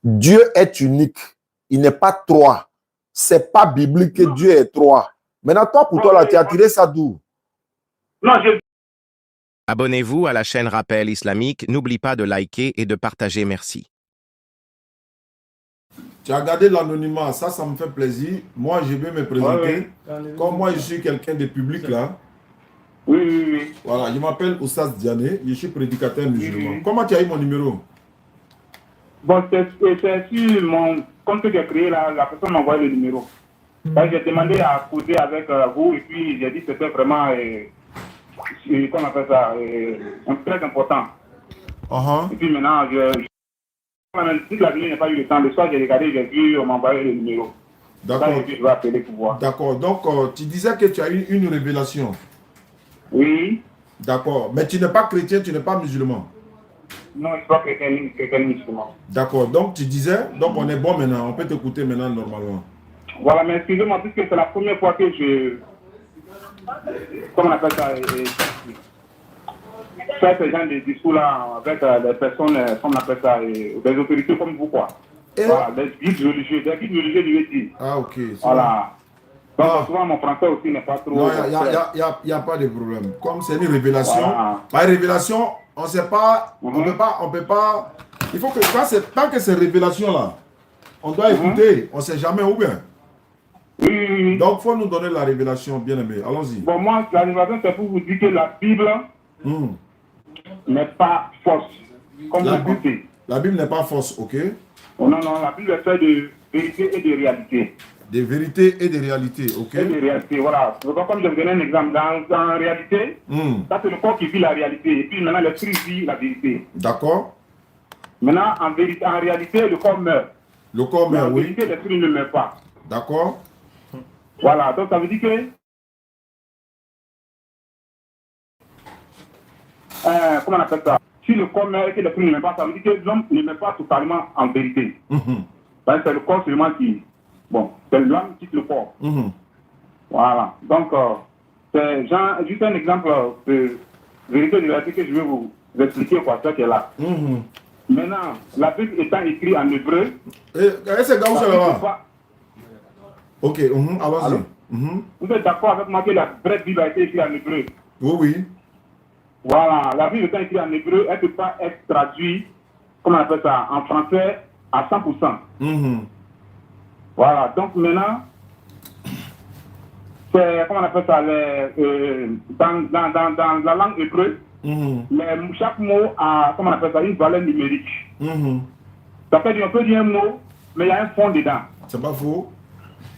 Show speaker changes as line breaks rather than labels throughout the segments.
Dieu est unique. Il n'est pas trois. C'est pas biblique que Dieu est trois. Maintenant, toi, pour toi, là, tu as tiré ça d'où?
Non, je...
Abonnez-vous à la chaîne Rappel Islamique. N'oublie pas de liker et de partager. Merci.
Tu as gardé l'anonymat. Ça me fait plaisir. Moi, je vais me présenter. Comme moi, je suis quelqu'un de public, là.
Oui.
Voilà, je m'appelle Oussas Diané. Je suis prédicateur musulman. Comment tu as eu mon numéro?
Bon, c'est sur mon compte que j'ai créé, la personne m'a envoyé le numéro. J'ai demandé à causer avec vous et puis j'ai dit que c'était vraiment, comment on appelle ça, très important. Et puis maintenant, toute la journée, je n'ai pas eu le temps. Le soir, j'ai regardé, j'ai vu, on m'a envoyé le numéro.
D'accord.
Là, je vais appeler pour voir.
D'accord. Donc, tu disais que tu as eu une révélation.
Oui.
D'accord. Mais tu n'es pas chrétien, tu n'es pas musulman.
Non, je ne suis pas quelqu'un musulman.
D'accord. Donc, tu disais, donc on est bon maintenant. On peut t'écouter maintenant normalement.
Voilà, mais excusez-moi, puisque c'est la première fois que je... Comment on appelle ça, faire ce genre de discours-là avec des personnes, comment on appelle ça, des autorités comme vous, quoi. Voilà, des guides religieux je veux dire.
Ah, ok.
Voilà. Donc, souvent, mon français aussi n'est pas trop...
Non, il n'y a pas de problème. Comme c'est une révélation, par révélation, on ne sait pas, on peut pas... Il faut que, tant que c'est révélation-là, on doit écouter, on ne sait jamais où bien.
Oui.
Donc, il faut nous donner la révélation, bien aimé. Allons-y.
Bon, moi, la révélation, c'est pour vous dire que la Bible n'est pas fausse, comme vous dites.
La Bible n'est pas fausse, ok?
Oh, non, la Bible est faite de vérité et de réalité.
De vérité et de réalité, ok?
Et de réalité, voilà. Comme je vous donne un exemple, dans réalité, ça c'est le corps qui vit la réalité. Et puis maintenant, l'esprit vit la vérité.
D'accord.
Maintenant, en réalité, le corps meurt.
Le corps meurt, oui.
En vérité, l'esprit ne meurt pas.
D'accord.
Voilà, donc ça veut dire que... comment on appelle ça? Si le corps meurt et que l'esprit ne meurt pas, ça veut dire que l'homme ne meurt pas totalement en vérité. C'est le corps seulement qui... Bon, c'est l'homme qui quitte le corps. Voilà. Donc, c'est juste un exemple de vérité de réalité que je vais vous expliquer quoi, ça qui est là. Maintenant, la Bible étant écrite en hébreu...
c'est là-bas. Ok, allons-y.
Vous êtes d'accord avec moi que la vraie Bible a été écrite en hébreu?
Oui.
Voilà, la Bible étant écrite en hébreu, elle ne peut pas être traduite, comment on appelle ça, en français à 100%. Voilà, donc maintenant, c'est, comment on appelle ça, dans la langue hébreu, chaque mot a, comment on appelle ça, une valeur numérique. Ça peut dire, on peut dire un mot, mais il y a un fond dedans.
C'est pas faux.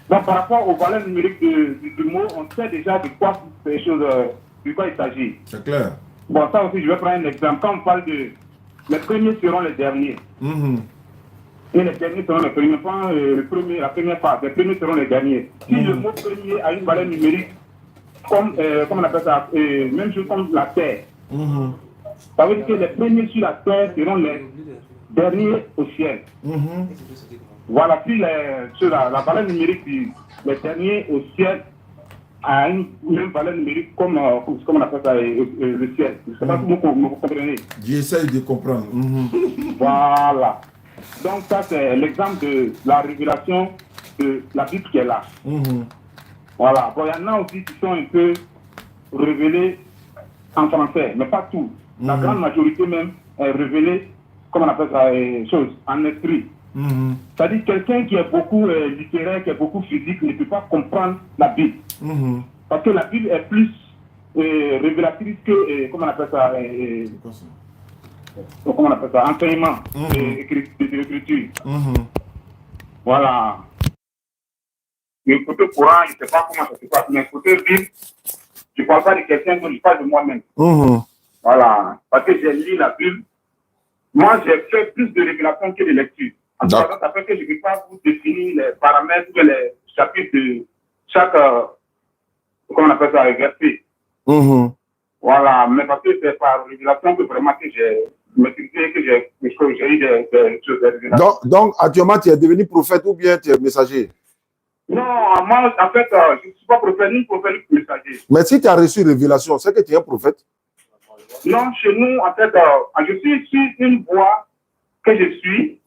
Donc par rapport aux valeurs numériques du mot, on sait déjà de quoi il s'agit.
C'est clair.
Bon, ça aussi, je vais prendre un exemple. Quand on parle de les premiers seront les derniers. Et les derniers seront les premiers. La première phase, les premiers seront les derniers. Si le mot premier a une valeur numérique, comme on appelle ça, même chose comme la terre, ça veut dire que les premiers sur la terre seront les derniers au ciel. Voilà, puis la valeur numérique les derniers au ciel a une même valeur numérique comme on appelle ça, le ciel. Je ne sais pas si vous comprenez.
J'essaie de comprendre.
Voilà. Donc ça, c'est l'exemple de la révélation de la Bible qui est là. Voilà. Bon, il y en a aussi qui sont un peu révélés en français, mais pas tout. La grande majorité même est révélée, comment on appelle ça, en esprit. C'est-à-dire quelqu'un qui est beaucoup littéraire, qui est beaucoup physique, ne peut pas comprendre la Bible. Parce que la Bible est plus révélatrice que, comment on appelle ça, comment on appelle ça, enseignement d'écriture. Voilà. Le côté courant, je ne sais pas comment ça se passe, mais le côté Bible, je ne parle pas de quelqu'un, je parle de moi-même. Voilà. Parce que j'ai lu la Bible. Moi, j'ai fait plus de révélations que de lecture. En tout cas, ça fait que je ne peux pas vous définir les paramètres ou les chapitres de chaque, comment on appelle ça, verset. Voilà, mais parce que c'est par révélation que vraiment que j'ai maîtrisé, que j'ai eu des choses de révélation.
Donc, actuellement, tu es devenu prophète ou bien tu es messager?
Non, moi, en fait, je ne suis pas prophète, ni prophète, ni messager.
Mais si tu as reçu révélation, c'est que tu es un prophète?
Non, chez nous, en fait, je suis sur une voie que je suis.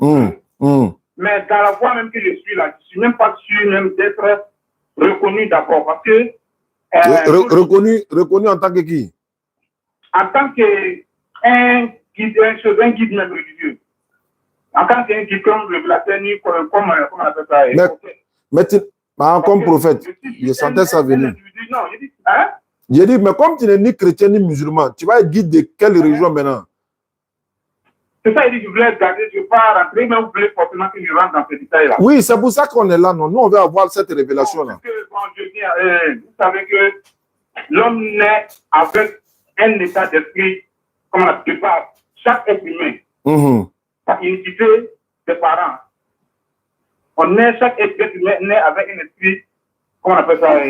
Mais dans la voie même que je suis là, je ne suis même pas sûr même d'être reconnu d'abord. Parce que.
Reconnu en tant que qui?
En tant qu'un guide même religieux. En tant qu'un guide comme révélateur, comme on appelle ça.
Mais comme prophète, je sentais ça venir.
Non, je dis, hein?
J'ai dit, mais comme tu n'es ni chrétien ni musulman, tu vas être guide de quelle religion maintenant?
C'est ça, il dit que je voulais garder, je ne veux pas rentrer, mais vous voulez forcément que je rentre dans ces détails-là.
Oui, c'est pour ça qu'on est là, non? Nous, on veut avoir cette révélation-là.
Vous savez que l'homme naît avec un état d'esprit, comme on appelle ça, chaque être humain, par unicité des parents. Chaque être humain naît avec un esprit, comment on appelle ça,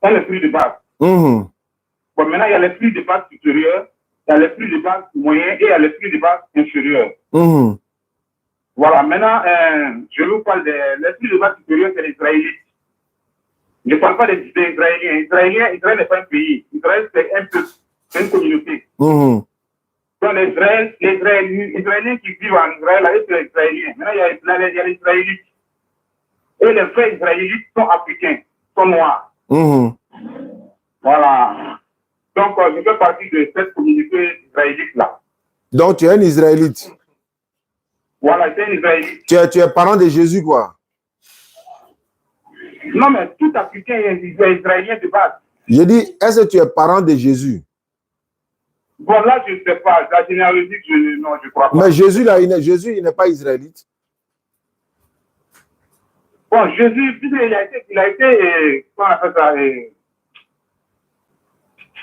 un esprit de base. Bon, maintenant, il y a l'esprit de base supérieur, il y a l'esprit de base moyen et il y a l'esprit de base inférieur. Voilà, maintenant, je vous parle de l'esprit de base supérieur, c'est les Israélites. Je ne parle pas des Israéliens. Israël n'est pas un pays. Israël, c'est un peuple, c'est une communauté. Donc, les Israéliens qui vivent en Israël, là, c'est les Israéliens. Maintenant, il y a les Israélites. Et les vrais Israélites sont africains, sont noirs. Voilà. Donc, je fais partie de cette communauté israélite-là.
Donc, tu es un Israélite.
Voilà, c'est un Israélite.
Tu es parent de Jésus, quoi.
Non, mais tout Africain est Israélien de base.
J'ai dit, est-ce que tu es parent de Jésus?
Bon, là, je ne sais pas. La généalogie, non, je ne crois pas.
Mais Jésus, là, Jésus, il n'est pas israélite.
Bon, Jésus, il a été comment on appelle ça,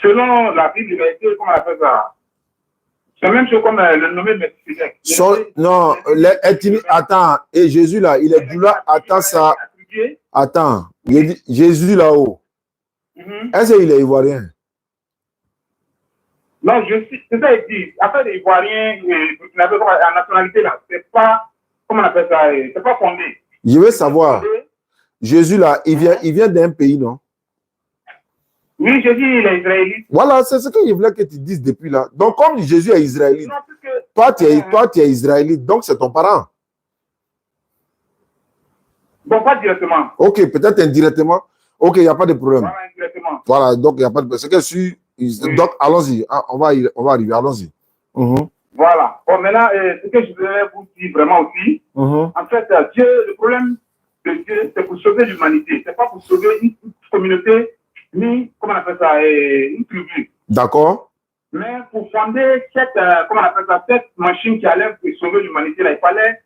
selon la Bible, il a été, comment on appelle ça, c'est la même chose comme le nommé Melchisedec.
Non, attends, et Jésus, là, il est du là, attends ça. Attends, Jésus là-haut, est-ce qu'il est ivoirien?
Non, c'est ça, il dit. Après, les Ivoiriens, la nationalité, là, c'est pas, comment on appelle ça, c'est pas fondé.
Je veux savoir, Jésus là, il vient d'un pays, non?
Oui, Jésus, il est israélite.
Voilà, c'est ce que je voulais que tu dises depuis là. Donc, comme Jésus est israélite, toi, tu es israélite, donc c'est ton parent.
Bon, pas directement.
Ok, peut-être indirectement. Ok, il n'y a pas de problème.
Voilà, indirectement.
Voilà, donc il n'y a pas de problème. C'est que si. Oui. Donc, allons-y. On va arriver, allons-y.
Voilà. Bon, maintenant, ce que je voulais vous dire vraiment aussi, en fait, Dieu, le problème de Dieu, c'est pour sauver l'humanité. Ce n'est pas pour sauver une communauté, ni, comment on appelle ça, une tribu.
D'accord.
Mais pour fonder cette, comment on appelle ça, cette machine qui allait sauver l'humanité, là, il fallait,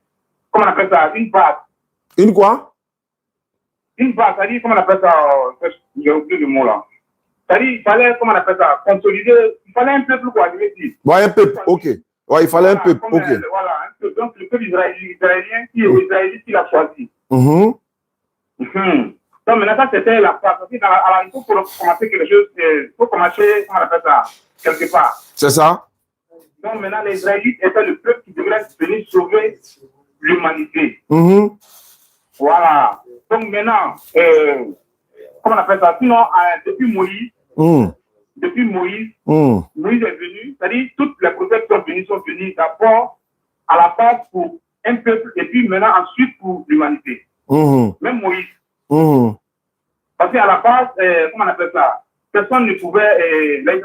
comment on appelle ça, une base.
Une quoi?
Une base, c'est-à-dire, comment on appelle ça, j'ai oublié le mot là. C'est-à-dire, il fallait, comment on appelle ça, consolider, il fallait un peuple, quoi, je veux dire.
Ouais, un peuple, ok. Ouais, il fallait un peuple, ok.
Voilà, un peuple. Donc, le peuple israélien qui est israélite, qui l'a choisi. Donc, maintenant, ça, c'était la base. Alors, il faut commencer quelque chose, il faut commencer, comment on appelle ça, quelque part.
C'est ça?
Donc, maintenant, les Israélites étaient le peuple qui devrait venir sauver l'humanité. Voilà. Donc, maintenant, comment on appelle ça? Sinon, depuis Moïse, Moïse est venu, c'est-à-dire toutes les prophètes sont venus d'abord à la base pour un peuple et puis maintenant ensuite pour l'humanité. Même Moïse. Parce qu'à la base, comment on appelle ça? Personne ne pouvait, les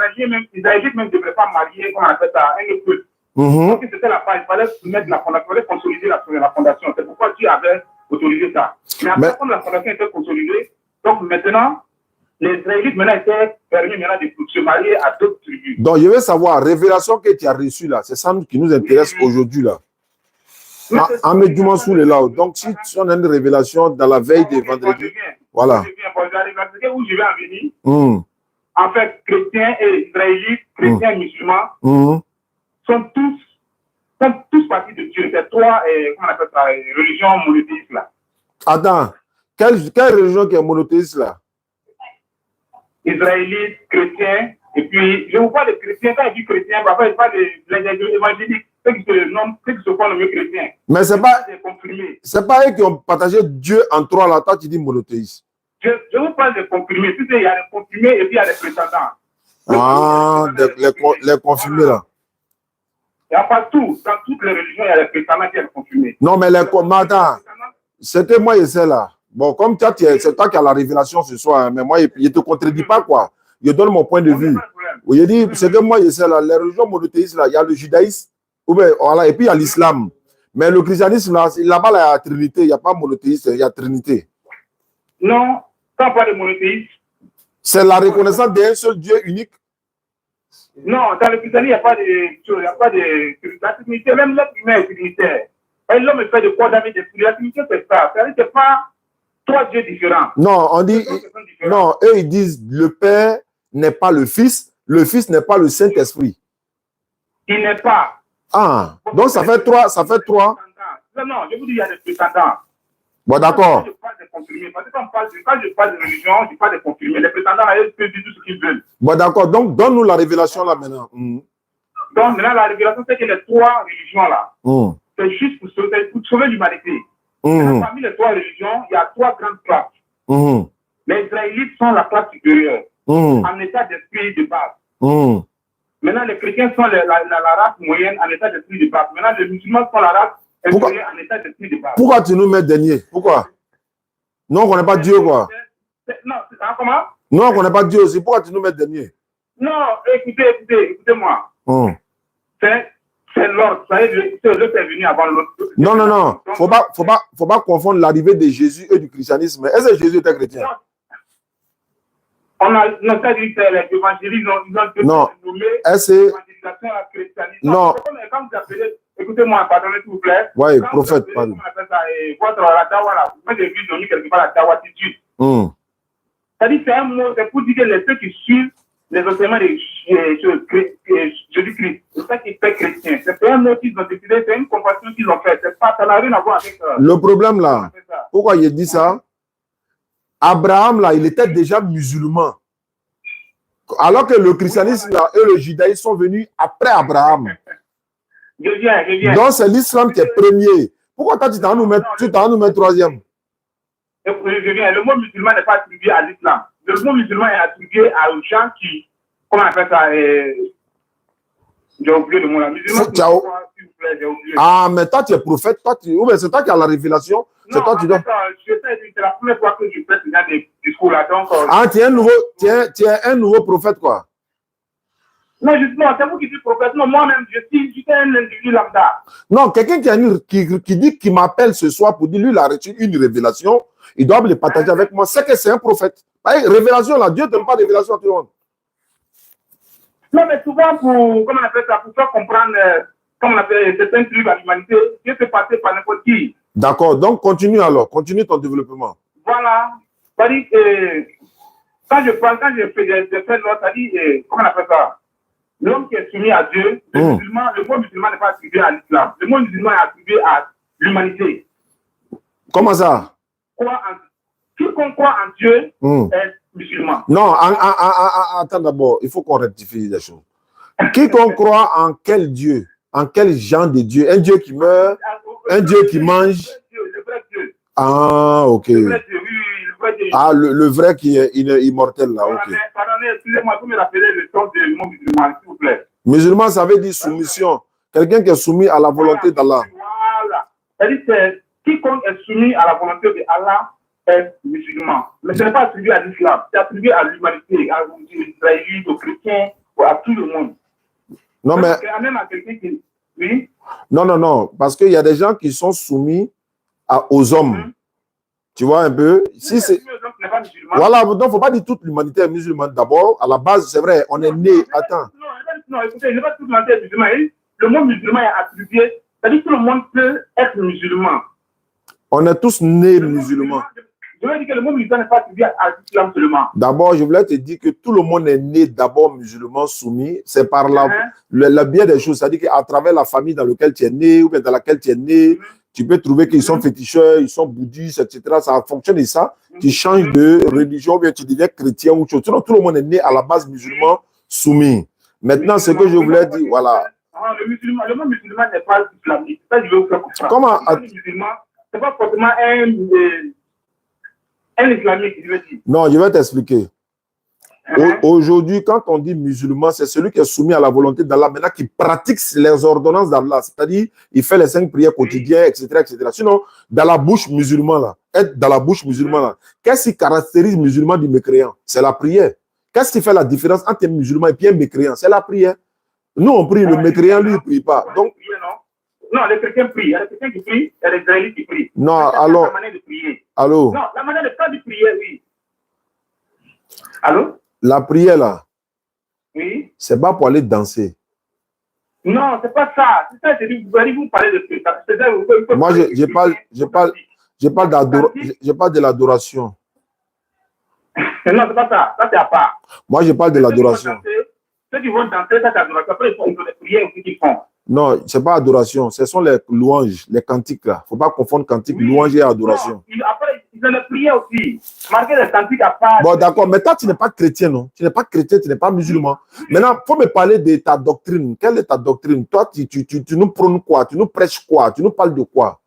Israélites même ne devraient pas marier, comment on appelle ça, un autre peuple. Donc c'était la base, il fallait mettre la fondation, il fallait consolider la fondation. C'est pourquoi Dieu avait autorisé ça. Mais après, comme la fondation était consolidée, donc maintenant, les Israélites maintenant étaient permis maintenant de se marier à d'autres tribus.
Donc je veux savoir, révélation que tu as reçue là, c'est ça qui nous intéresse aujourd'hui là. Ahmed Dumansou est là. Donc si on a une révélation dans la veille de vendredi, voilà.
Où je vais en venir, en fait, chrétiens et israélites, chrétiens et musulmans, sont tous partis de Dieu. C'est trois, comment on appelle ça, religions monothéistes là.
Attends, quelle religion qui est monothéiste là?
Israélites, chrétiens, et puis je vous parle de chrétiens, quand je dis chrétiens, après je parle de évangéliques, ceux qui se font nommer chrétiens.
Mais c'est pas eux qui ont partagé Dieu en trois là, toi tu dis monothéiste.
Je vous parle de confirmés, tu sais, il y a les confirmés et puis il y a les prétendants.
Ah, les confirmés là.
Il y a partout, dans toutes les religions, il y a les prétendants qui sont confirmés.
Non, mais les attends, c'était moi et c'est là. Bon, comme toi, c'est toi qui as la révélation ce soir, hein, mais moi, je ne te contredis pas, quoi. Je donne mon point de vue. Je dis, c'est que moi et c'est là, les religions monothéistes, là, il y a le judaïsme, voilà, et puis il y a l'islam. Mais le christianisme, là-bas, il y a la Trinité, il n'y a pas monothéiste, il y a Trinité.
Non, quand on parle de monothéisme,
c'est la reconnaissance d'un seul Dieu unique.
Non, dans le christianisme, il n'y a pas de la Trinité, même l'être humain est trinitaire. Et l'homme est fait de quoi d'âme et d'esprit. La Trinité, c'est ça. C'est-à-dire que ce n'est pas trois dieux différents.
Non, on dit, non, eux, ils disent le Père n'est pas le Fils n'est pas le Saint-Esprit.
Il n'est pas.
Ah, donc ça fait trois, ça fait trois.
Non, je vous dis, il y a des prétendants.
Bon, d'accord.
Quand je parle de confirmés, parce que quand je parle de religion, je parle de confirmés. Les prétendants, ils peuvent dire tout ce qu'ils veulent.
Bon, d'accord. Donc, donne-nous la révélation là maintenant.
Donc, maintenant, la révélation, c'est que les trois religions là, c'est juste pour sauver l'humanité. Parmi les trois religions, il y a trois grandes classes. Les Israélites sont la classe supérieure, en état d'esprit de base. Maintenant, les chrétiens sont la race moyenne en état d'esprit de base. Maintenant, les musulmans sont la race inférieure en état d'esprit de base.
Pourquoi tu nous mets dernier? Pourquoi? Non, on ne connaît pas Dieu, quoi.
Non, comment?
Non, on ne connaît pas Dieu aussi. Pourquoi tu nous mets dernier?
Non, écoutez-moi. C'est l'ordre. C'est l'autre qui est venu avant l'autre.
Non. Faut pas confondre l'arrivée de Jésus et du christianisme. Est-ce que Jésus était chrétien?
On a dit que les évangélistes ont nommé l'évangélisation à christianisme.
Non.
Quand vous appelez, écoutez-moi, pardonnez s'il vous plaît.
Oui, prophète, pardon.
Comment on appelle ça? La dawa, là. Moi, j'ai vu donner quelque part la dawatitude. C'est-à-dire, c'est un mot, c'est pour dire que ceux qui suivent les enseignements de Jésus-Christ, c'est ça qui fait chrétien. C'est un mot qu'ils ont décidé, c'est une compréhension qu'ils ont faite. Ça n'a rien à voir avec ça.
Le problème là, pourquoi il dit ça? Abraham là, il était déjà musulman. Alors que le christianisme là, et le judaïsme sont venus après Abraham.
Je viens.
Donc c'est l'islam qui est premier. Pourquoi toi tu t'en nous mets troisième?
Je viens. Le mot musulman n'est pas attribué à l'islam. Le mot musulman est attribué aux gens qui, comment on appelle ça, j'ai oublié le mot là. Musulman, s'il vous plaît, j'ai oublié.
Ah, mais toi tu es prophète, c'est toi qui as la révélation. C'est toi qui dois.
C'est la première fois que je fais ce genre de discours là. Donc,
tu es un nouveau prophète, quoi.
Non, justement, c'est vous qui dites prophète. Non, moi-même, je suis un individu lambda.
Non, quelqu'un qui dit qu'il m'appelle ce soir pour dire lui, il a reçu une révélation, il doit le partager avec moi. C'est que c'est un prophète. Révélation, là, Dieu ne donne pas de révélation à tout le monde.
Non, mais souvent, comment on appelle ça, pour faire comprendre, comment on appelle certains trucs à l'humanité, Dieu peut passer par n'importe qui.
D'accord, donc continue alors, continue ton développement.
Voilà. C'est-à-dire, quand je fais des faits, c'est-à-dire, comment on appelle ça? L'homme qui est soumis à Dieu, le mot musulman n'est pas attribué à l'islam. Le mot musulman est attribué à l'humanité.
Comment ça?
Quiconque croit en Dieu est musulman.
Non, attends d'abord, il faut qu'on rectifie les choses. Quiconque croit en quel Dieu? En quel genre de Dieu? Un Dieu qui meurt? Un Dieu qui mange?
Le vrai Dieu.
Ah, ok.
Le vrai Dieu, oui, le vrai Dieu.
Ah, le vrai qui est immortel là, ok.
Pardonnez, excusez-moi, vous me rappelez le sens du mot musulman, s'il vous plaît.
Musulman, ça veut dire soumission. Quelqu'un qui est soumis à la volonté d'Allah.
Voilà. C'est-à-dire que quiconque est soumis à la volonté d'Allah est musulman. Mais ce n'est pas attribué à l'islam, c'est attribué à l'humanité, aux Israélites, aux chrétiens, à tout le monde.
Non, mais.
Même à quelqu'un qui. Oui?
Non, parce qu'il y a des gens qui sont soumis aux hommes. Tu vois un peu? Si c'est. Voilà, donc il ne faut pas dire toute l'humanité est musulmane. D'abord, à la base, c'est vrai, on est né. Attends.
Non, écoutez, je ne vais pas toute l'humanité est musulmane. Le mot musulman est attribué. C'est-à-dire que tout le monde peut être musulman. On est tous nés musulmans. Je veux dire que le mot musulman n'est pas attribué à l'islam seulement. D'abord, je voulais te dire que tout le monde est né d'abord musulman soumis. C'est par le bien des choses. C'est-à-dire qu'à travers la famille dans laquelle tu es né ou bien dans laquelle tu es né, tu peux trouver qu'ils sont féticheurs, ils sont bouddhistes, etc. Ça fonctionne et ça. Tu changes de religion ou bien tu deviens chrétien ou autre chose. Tout le monde est né à la base musulman soumis. Maintenant, ce que je voulais dire, voilà. Le mot musulman n'est pas islamique. Ça, je vais vous faire comprendre. Comment? Le mot musulman, ce n'est pas forcément un islamique, je veux dire. Non, je vais t'expliquer.
Aujourd'hui, quand on dit musulman, c'est celui qui est soumis à la volonté d'Allah, maintenant qui pratique les ordonnances d'Allah, c'est-à-dire il fait les 5 prières quotidiennes, etc., etc. Sinon, dans la bouche musulman, là, être dans la bouche musulman, là, qu'est-ce qui caractérise musulman du mécréant? C'est la prière. Qu'est-ce qui fait la différence entre un musulman et puis un mécréant? C'est la prière. Nous, on prie, le mécréant, lui, il ne prie pas. Donc,
non, les chrétiens prient. Il y a les chrétiens qui prient, il y a les israélites qui prient.
Non, alors.
La manière de prier.
Allô?
Non, la manière de pas de prier, oui. Allô?
La prière, là.
Oui.
C'est pas pour aller danser.
Non, c'est pas ça. C'est ça, vous allez vous parler de prière.
Moi, je parle de l'adoration.
Non, c'est pas ça. Ça, c'est à part.
Moi, je parle de l'adoration.
Ceux qui vont danser, ça, c'est l'adoration. Après, ils font des prières aussi qu'ils font.
Non, ce n'est pas adoration. Ce sont les louanges, les cantiques là. Il ne faut pas confondre cantique, louange et adoration.
Non, après, ils ont les prières aussi. Marquer les cantiques à part.
Bon, d'accord. Mais toi, tu n'es pas chrétien, non? Tu n'es pas chrétien, tu n'es pas musulman. Maintenant, il faut me parler de ta doctrine. Quelle est ta doctrine? Toi, tu nous prônes quoi? Tu nous prêches quoi? Tu nous parles de quoi?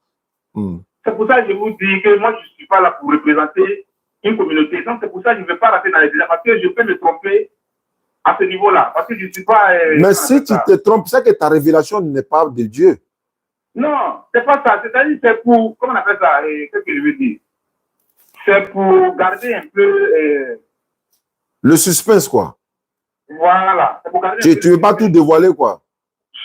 C'est pour ça que je vous dis que moi, je ne suis pas là pour représenter une communauté. Donc, c'est pour ça que je ne vais pas rentrer dans les délais. Parce que je peux me tromper à ce niveau-là. Parce que je ne suis pas...
mais si tu te trompes, c'est que ta révélation n'est pas de Dieu.
Non, c'est pas ça. C'est-à-dire, c'est pour... Comment on appelle ça? Qu'est-ce que je veux dire? C'est pour garder un peu...
le suspense, quoi.
Voilà. C'est pour garder
tu ne veux pas tout dévoiler, quoi.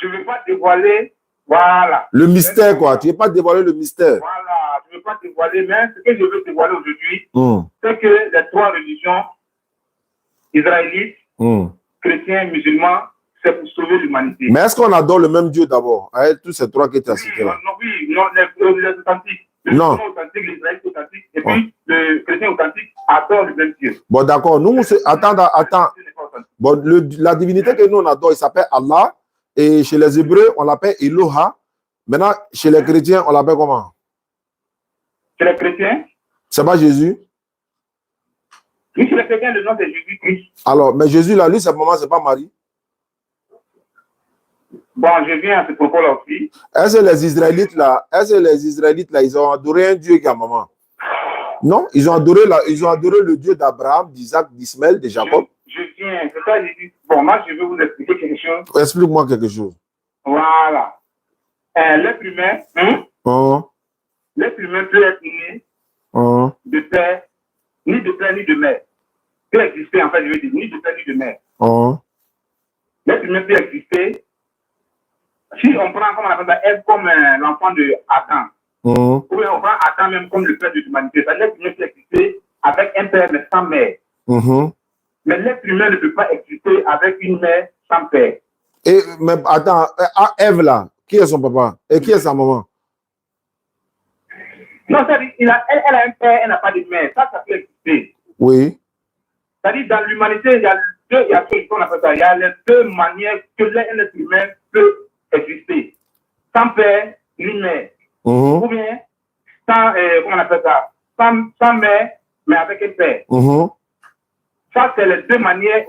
Je ne veux pas dévoiler... Voilà.
Le mystère, quoi. Tu ne veux pas dévoiler le mystère.
Voilà. Je ne veux pas dévoiler, mais ce que je veux dévoiler aujourd'hui, c'est que les 3 religions, israélites, chrétiens, musulmans, c'est pour sauver l'humanité.
Mais est-ce qu'on adore le même Dieu d'abord? Avec tous ces 3 qui étaient cités là.
Non, oui, non, les authentiques. Les authentiques, les israélites authentiques, et puis le chrétien authentique adore le même Dieu.
Bon, d'accord. Nous, attends. Bon, la divinité que nous on adore, il s'appelle Allah. Et chez les Hébreux, on l'appelle Eloha. Maintenant, chez les chrétiens, on l'appelle comment?
Chez les chrétiens?
C'est pas Jésus?
Oui, chez les chrétiens, le nom c'est Jésus-Christ.
Alors, mais Jésus, là, lui, c'est maman, c'est pas Marie?
Bon, je viens à ce propos-là aussi.
Est-ce que les Israélites, là, ils ont adoré un Dieu qui a maman? Non, ils ont adoré le Dieu d'Abraham, d'Isaac, d'Ismaël, de Jacob.
Je viens, c'est ça, j'ai dit. Bon, moi, je vais vous expliquer quelque chose.
Explique-moi quelque chose.
Voilà. L'être humain, l'être humain peut être né de père, ni de père, ni de mère. Peut exister, en fait, je veux dire, ni de père, ni de mère. L'être humain peut exister. Si on prend, comme on appelle ça, Ève comme l'enfant de Adam, ou bien on prend Adam même comme le père de l'humanité, ça l'être humain peut exister avec un père mais sans mère. Mais l'être humain ne peut pas exister avec une mère sans père.
Et, mais attends, Ève là, qui est son papa? Et qui est sa maman?
Non, ça dit, elle a un père, elle n'a pas de mère. Ça peut exister.
Oui.
C'est-à-dire, dans l'humanité, il y a les 2 manières que l'être humain peut exister. Sans père, ni mère. Ou bien, sans, comment on appelle ça? Sans mère, mais avec un père. Ça, c'est les 2 manières.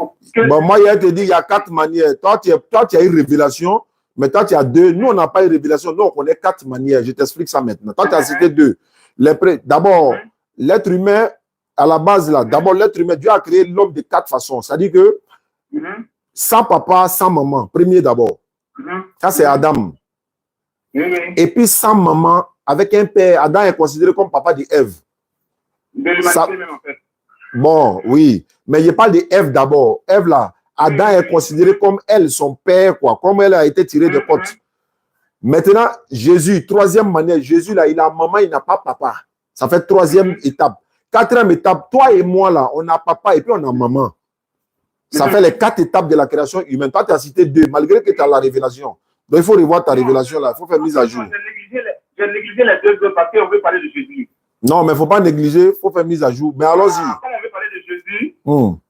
Bon, moi, il te dit, il y a 4 manières. Toi, tu as une révélation, mais toi, tu as 2. Nous, on n'a pas une révélation. Nous, on connaît 4 manières. Je t'explique ça maintenant. Toi, tu as cité 2. D'abord, l'être humain, à la base, là, d'abord, l'être humain, Dieu a créé l'homme de 4 façons. C'est-à-dire que sans papa, sans maman, premier d'abord. Ça, c'est Adam. Et puis, sans maman, avec un père, Adam est considéré comme papa d'Ève.
De l'humanité même, en fait.
Bon, oui. Mais je parle d'Ève d'abord. Ève, là, Adam est considéré comme elle, son père, quoi. Comme elle a été tirée de côte. Maintenant, Jésus, 3e manière. Jésus, là, il a maman, il n'a pas papa. Ça fait 3e étape. 4e étape, toi et moi, là, on a papa et puis on a maman. Ça fait les 4 étapes de la création humaine. Toi, tu as cité 2, malgré que tu as la révélation. Donc, il faut revoir ta révélation, là. Il faut faire mise à jour.
J'ai négligé les 2 autres parce qu'on veut parler de Jésus.
Non, mais il ne faut pas négliger. Il faut faire mise à jour. Mais allons-y.
Comme on veut parler de Jésus,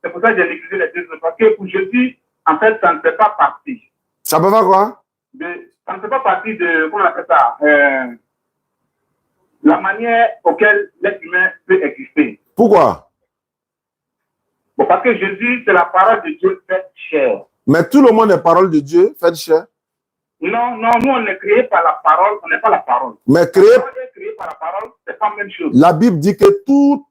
c'est pour ça que j'ai négligé les 2 autres. Parce que pour Jésus, en fait, ça ne fait pas partie.
Ça peut faire quoi?
Ça ne fait pas partie de, comment on appelle ça, la manière auquel l'être humain peut exister.
Pourquoi?
Bon, parce que Jésus, c'est la parole de Dieu faite chair.
Mais tout le monde est parole de Dieu faite chair.
Non, nous on est créé par la parole, on n'est pas la parole.
Mais
créé par la parole, c'est pas la même chose.
La Bible dit que tout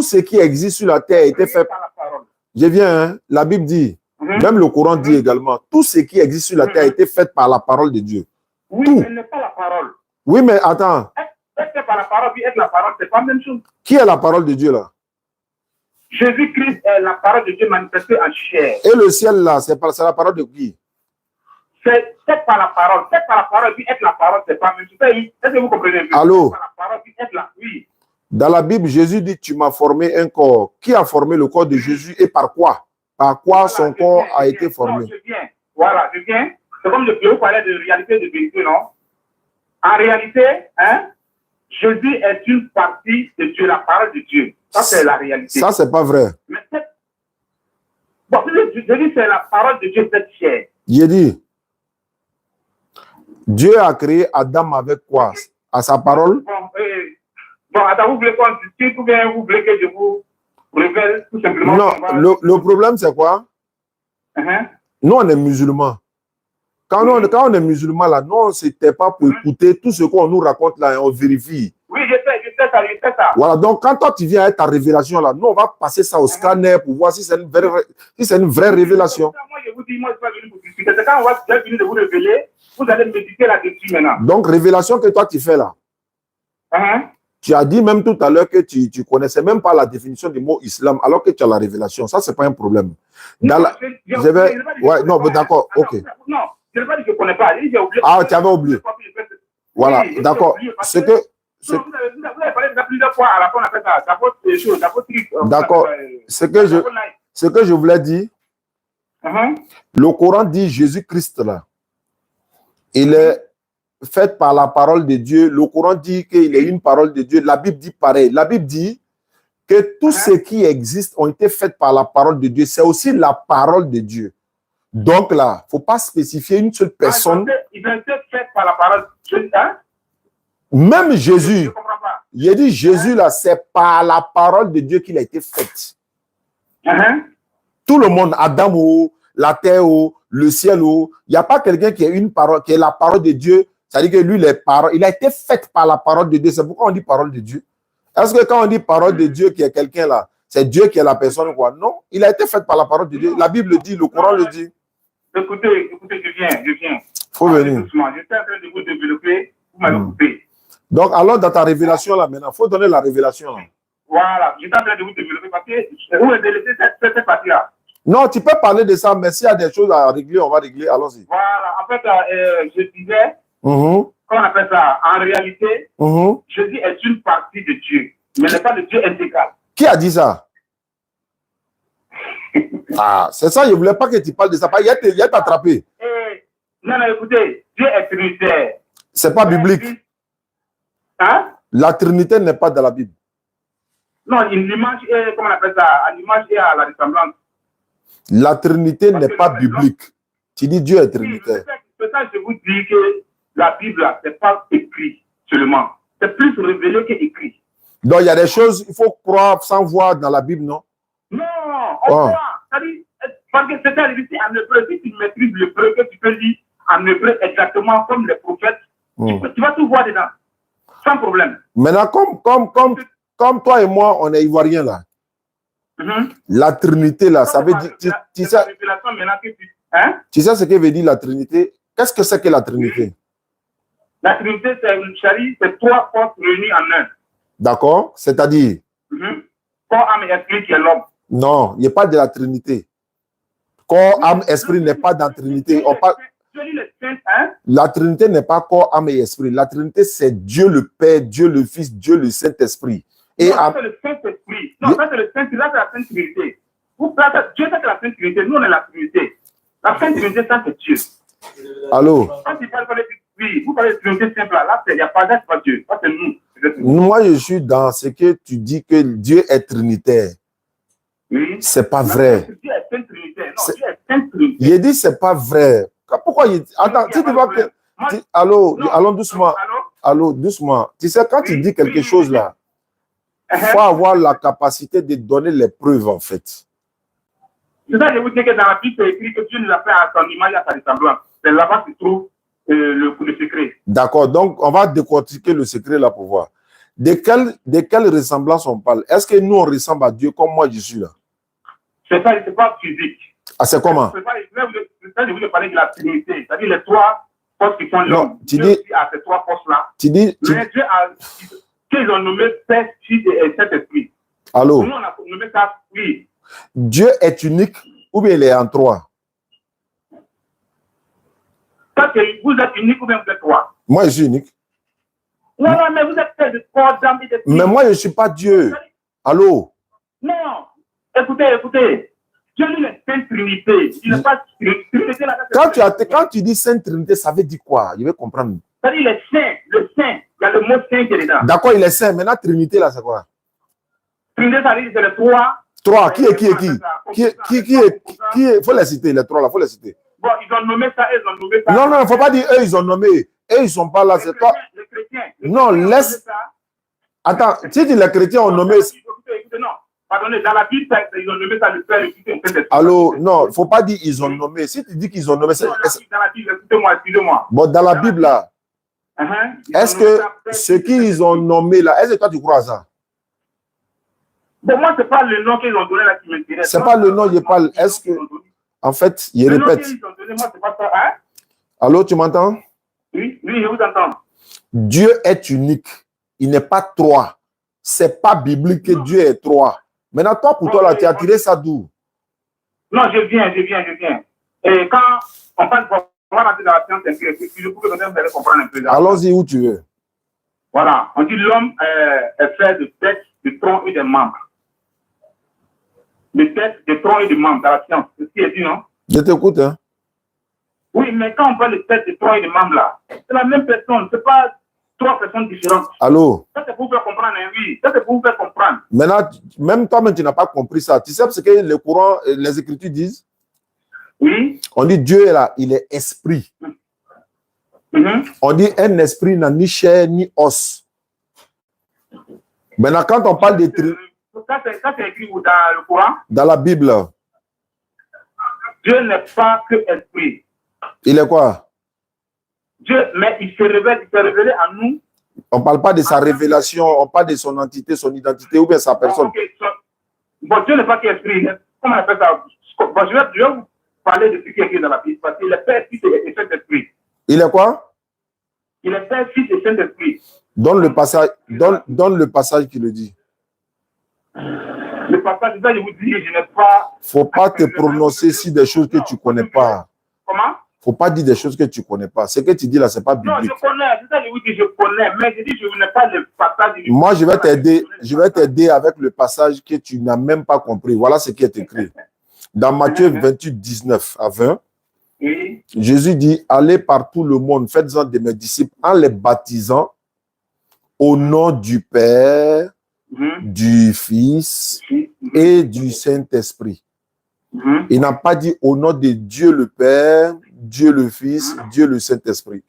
ce qui existe sur la terre a été fait
par la parole.
Je viens, hein. La Bible dit, même le Coran dit également, tout ce qui existe sur la terre a été fait par la parole de Dieu.
Oui,
tout.
mais ce n'est pas la parole.
Oui, mais attends.
Être par la parole, puis être la parole, c'est pas la même chose.
Qui est la parole de Dieu là?
Jésus-Christ est la parole de Dieu manifestée en chair.
Et le ciel là, c'est la parole de qui?
C'est par la parole. Être par la parole, puis être la parole, c'est pas la même chose. Est-ce que vous comprenez?
Allô?
Par la parole, puis être la... Oui.
Dans la Bible, Jésus dit, tu m'as formé un corps. Qui a formé le corps de Jésus et par quoi? Par quoi voilà, son corps a été formé?
Non, je viens. Voilà, je viens. C'est comme je vous parlais de réalité de vérité, non? En réalité, hein, Jésus est une partie de Dieu, la parole de Dieu. Ça, c'est la réalité.
Ça, c'est pas vrai.
Mais bon, je dis, c'est la parole de Dieu, cette chair.
J'ai dit, Dieu a créé Adam avec quoi? À sa parole?
Bon, Adam, vous voulez qu'on discute ou bien vous voulez que je vous révèle tout simplement?
Non, le problème, c'est quoi? Nous, on est musulmans. Quand on est musulman, là, nous, on ne s'était pas pour écouter tout ce qu'on nous raconte là et on vérifie.
Oui, je sais ça.
Voilà, donc quand toi, tu viens avec ta révélation là, nous, on va passer ça au scanner pour voir si c'est une vraie révélation.
Moi, je vous dis, moi, je ne suis pas venu pour discuter. C'est quand on va venir de vous révéler, vous allez méditer là-dessus maintenant.
Donc, révélation que toi, tu fais là. Tu as dit même tout à l'heure que tu ne connaissais même pas la définition du mot islam, alors que tu as la révélation. Ça, ce n'est pas un problème.
Non,
ouais, non, d'accord, ok.
Non, je n'ai pas dit que je ne connais pas.
Ah, tu avais oublié. Voilà, d'accord. Ce que...
Vous avez parlé de plusieurs fois à la fin, on appelle ça d'abord choses, d'abord trucs.
D'accord. Ce que je voulais dire, le Coran dit Jésus-Christ là, il est fait par la parole de Dieu. Le Coran dit qu'il est une parole de Dieu. La Bible dit pareil. La Bible dit que tout ce qui existe ont été faits par la parole de Dieu. C'est aussi la parole de Dieu. Donc là, il ne faut pas spécifier une seule personne.
Ils ont été faits par la parole de Dieu.
Même Jésus, il a dit Jésus là, c'est par la parole de Dieu qu'il a été fait. Tout le monde, Adam, la terre, le ciel, il n'y a pas quelqu'un qui a une parole, qui est la parole de Dieu. C'est-à-dire que lui, il a été fait par la parole de Dieu. C'est pourquoi on dit parole de Dieu. Est-ce que quand on dit parole de Dieu, qu'il y a quelqu'un là, c'est Dieu qui est la personne quoi? Non, il a été fait par la parole de Dieu. La Bible le dit, le Coran le dit.
Écoutez, je viens.
Faut venir.
J'étais en train de vous développer, vous m'avez coupé.
Donc, alors, dans ta révélation là, maintenant, il faut donner la révélation. Là.
Voilà, j'étais en train de vous développer parce que vous avez délaissé cette partie-là.
Non, tu peux parler de ça, mais s'il y a des choses à régler, on va régler. Allons-y.
Voilà, en fait, je disais, comment on appelle ça? En réalité, Jésus est une partie de Dieu, mais n'est pas le Dieu intégral.
Qui a dit ça? Ah, c'est ça, je ne voulais pas que tu parles de ça. Il y a t'attrapé.
Non, écoutez, Dieu est trinitaire.
Ce n'est pas biblique.
Hein?
La Trinité n'est pas dans la Bible.
Non, l'image est, comment on appelle ça? À l'image et à la ressemblance.
La Trinité n'est pas biblique. Tu dis Dieu est trinitaire.
C'est ça que je vous dis que la Bible, ce n'est pas écrit seulement. C'est plus révélé qu'écrit.
Donc, il y a des choses, il faut croire sans voir dans la Bible, non?
Non, on croit. C'est-à-dire, parce que c'est à dire, en hébreu, si tu maîtrises l'hébreu, que tu peux lire en hébreu exactement comme les prophètes, tu vas tout voir dedans. Sans problème. Maintenant,
comme toi et moi, on est ivoiriens là. La Trinité là, ça veut dire... Tu sais ce que veut dire la Trinité? Qu'est-ce que c'est que la Trinité?
La Trinité, c'est trois forces réunies en un.
D'accord? C'est-à-dire?
Corps, âme et esprit qui est l'homme.
Non, il n'y a pas de la Trinité. Corps, âme, esprit n'est pas dans la Trinité. On parle... La Trinité n'est pas corps, âme et esprit. La Trinité, c'est Dieu le Père, Dieu le Fils, Dieu le Saint-Esprit.
Et non, c'est le Saint-Esprit. Non, ça c'est le Saint-Esprit, là c'est la Sainte Trinité. Dieu c'est la Sainte Trinité, nous on est la Trinité. La Sainte Trinité, ça c'est Dieu.
Allô?
Quand tu parles de vous parlez de Trinité simple, là, il n'y a pas Dieu. Ça c'est nous.
Moi je suis dans ce que tu dis que Dieu est trinitaire.
Oui.
C'est pas vrai.
Dieu est Sainte Trinité. Non, Dieu est Sainte Trinité.
Il dit c'est pas vrai. Pourquoi il... Attends, si tu vois que... Allô, allons doucement. Allô, doucement. Tu sais, quand tu dis quelque chose là, il faut avoir la capacité de donner les preuves, en fait.
C'est ça que je vous dis que dans la Bible, c'est écrit que Dieu nous a fait à son image et à sa ressemblance. C'est là-bas que se trouve le secret. D'accord,
donc on va décortiquer le secret là pour voir. De quelle ressemblance on parle? Est-ce que nous, on ressemble à Dieu comme moi je suis là?
C'est ça, c'est pas physique.
Ah, c'est comment?
C'est pas, je voulais parler de la Trinité, c'est-à-dire les trois forces qui font l'homme.
Non, tu dis...
à ces trois forces-là.
Tu dis...
Mais Dieu a... qu'ils ont nommé Père, Fils et Saint-Esprit.
Allô?
Nous, on a nommé ça, oui.
Dieu est unique ou bien il est en trois?
Quand vous êtes unique ou bien vous êtes trois?
Moi, je suis unique.
Non, non, mais vous êtes fait de trois d'âme et de
Mais moi, je ne suis pas Dieu. Allô?
Non. Écoutez. Dieu, lui, est Sainte Trinité. Il n'est pas Trinité là.
Quand tu dis Sainte Trinité, ça veut dire quoi? Je vais comprendre.
C'est-à-dire il est saint, le saint. Il y a le mot saint qui est dedans.
D'accord, il est saint. Maintenant, Trinité, là, c'est quoi?
Trinité, ça veut dire c'est les trois.
Trois. Qui est? Faut les citer, les trois là, faut les citer.
Bon, ils ont nommé ça, ils ont nommé ça.
Non, non, il ne faut pas dire eux, ils ont nommé. Eux, ils ne sont pas là, c'est toi.
Les chrétiens.
Non, laisse. Attends, si les chrétiens ont nommé.
Écoutez, non. Pardonnez, dans la Bible, ils ont nommé ça le Père, le Fils et le Saint-Esprit.
Allô, non, il ne faut pas dire ils ont nommé. Si tu dis qu'ils ont nommé, c'est.
Dans la Bible, écoutez-moi, excusez-moi.
Bon, dans la Bible, là, est-ce que ce qu'ils ont nommé là, est-ce que toi tu crois à ça?
Bon, moi, ce n'est pas le nom qu'ils ont donné là qui m'intéresse.
Ce n'est pas le nom, je parle. Est-ce que. En fait, je répète.
Le nom qu'ils ont donné, moi, c'est pas ça, hein?
Allô, tu m'entends?
Oui, je vous entends.
Dieu est unique. Il n'est pas trois. Ce n'est pas biblique que Dieu est trois. Maintenant, toi, pour toi, là, tu as tiré ça d'où?
Non, je viens. Et quand on parle, on va rentrer dans la science empirique, si je pouvais vous allez comprendre un peu.
Allons-y où tu veux.
Voilà, on dit l'homme est fait de tête, de tronc et de membres. De tête, de tronc et de membres dans la science. C'est ce qui est dit, non?
Je t'écoute, hein?
Oui, mais quand on parle de tête, de tronc et de membres, là, c'est la même personne, ce n'est pas trois personnes différentes.
Allô?
Ça, c'est pour vous faire comprendre, hein, oui. Ça, c'est pour vous faire comprendre.
Maintenant, même toi-même, tu n'as pas compris ça. Tu sais ce que le courant, les Écritures disent?
Oui.
On dit Dieu est là, il est esprit. On dit un esprit n'a ni chair ni os. Maintenant, quand on parle de...
Ça, c'est écrit où dans le Coran?
Dans la Bible.
Dieu n'est pas que esprit.
Il est quoi?
Dieu, mais il s'est révélé à nous.
On ne parle pas de sa révélation, on parle de son entité, son identité ou bien sa personne.
Bon, Dieu n'est pas que esprit. Comment on appelle ça? Bon, je vais vous parler de ce qui est écrit dans la Bible. Parce qu'il est Père, Fils et Saint-Esprit.
Il est quoi?
Il est Père, Fils et Saint-Esprit.
Donne le passage qui le dit.
Le passage, je vous dis, je n'ai pas...
Faut pas te prononcer sur des choses que tu ne connais pas.
Comment?
Faut pas dire des choses que tu ne connais pas. Ce que tu dis là, ce n'est pas biblique.
Non, je connais. C'est ça que je vous dis, je connais. Mais je dis, je n'ai pas le passage.
Moi, je vais t'aider avec le passage que tu n'as même pas compris. Voilà ce qui est écrit. Dans Matthieu 28, 19 à 20,
oui.
Jésus dit, allez par tout le monde, faites-en de mes disciples en les baptisant au nom du Père, du Fils et du Saint-Esprit. Il n'a pas dit au nom de Dieu le Père, Dieu le Fils, Dieu le Saint-Esprit.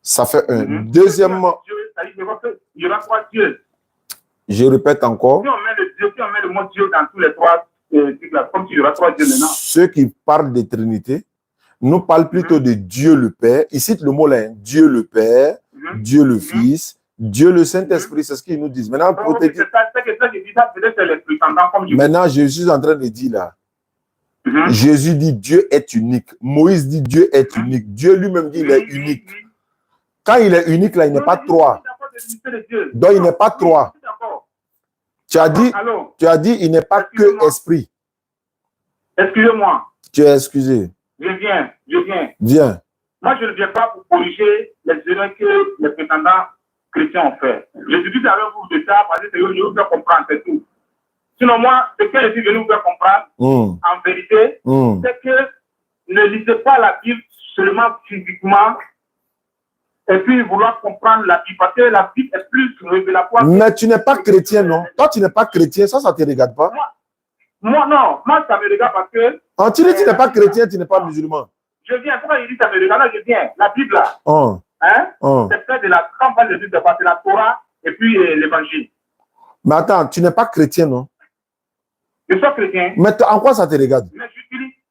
Ça fait un. Deuxièmement,
il y aura trois dieux.
Je répète encore.
Si on met le mot Dieu dans tous les trois trucs là, comme s'il y aura trois dieux maintenant.
Ceux qui parlent de Trinité nous parlent plutôt de Dieu le Père. Ils citent le mot là, Dieu le Père, Dieu le Fils, Dieu le Saint-Esprit, c'est ce qu'ils nous disent. Maintenant, maintenant, je suis en train de dire là. Jésus dit Dieu est unique. Moïse dit Dieu est unique. Dieu lui-même dit il est unique. Quand il est unique là, il n'est pas trois. Donc il n'est pas trois. Tu as dit il n'est pas que esprit.
Excusez-moi.
Tu es excusé.
Je viens.
Viens.
Moi, je ne viens pas pour corriger les erreurs que les prétendants chrétiens ont fait. Je suis dit avec vous de ça parce que je veux vous faire comprendre, c'est tout. Sinon, moi, ce que je suis venu vous faire comprendre, en vérité, c'est que ne lisez pas la Bible seulement physiquement et puis vouloir comprendre la Bible, parce que la Bible est plus révélatoire.
Mais tu n'es pas chrétien, non? Toi, tu n'es pas chrétien, ça ne te regarde pas?
Moi, non. Moi, ça me regarde parce que...
Ah, tu dis que tu n'es pas chrétien, tu n'es pas musulman.
Je viens. Pourquoi il dit ça me regarde? Là, je viens. La Bible, là. C'est fait de la campagne de Bible, c'est la Torah et puis l'Évangile.
Mais attends, tu n'es pas chrétien, non?
Je suis chrétien.
Mais en quoi ça te regarde?
Mais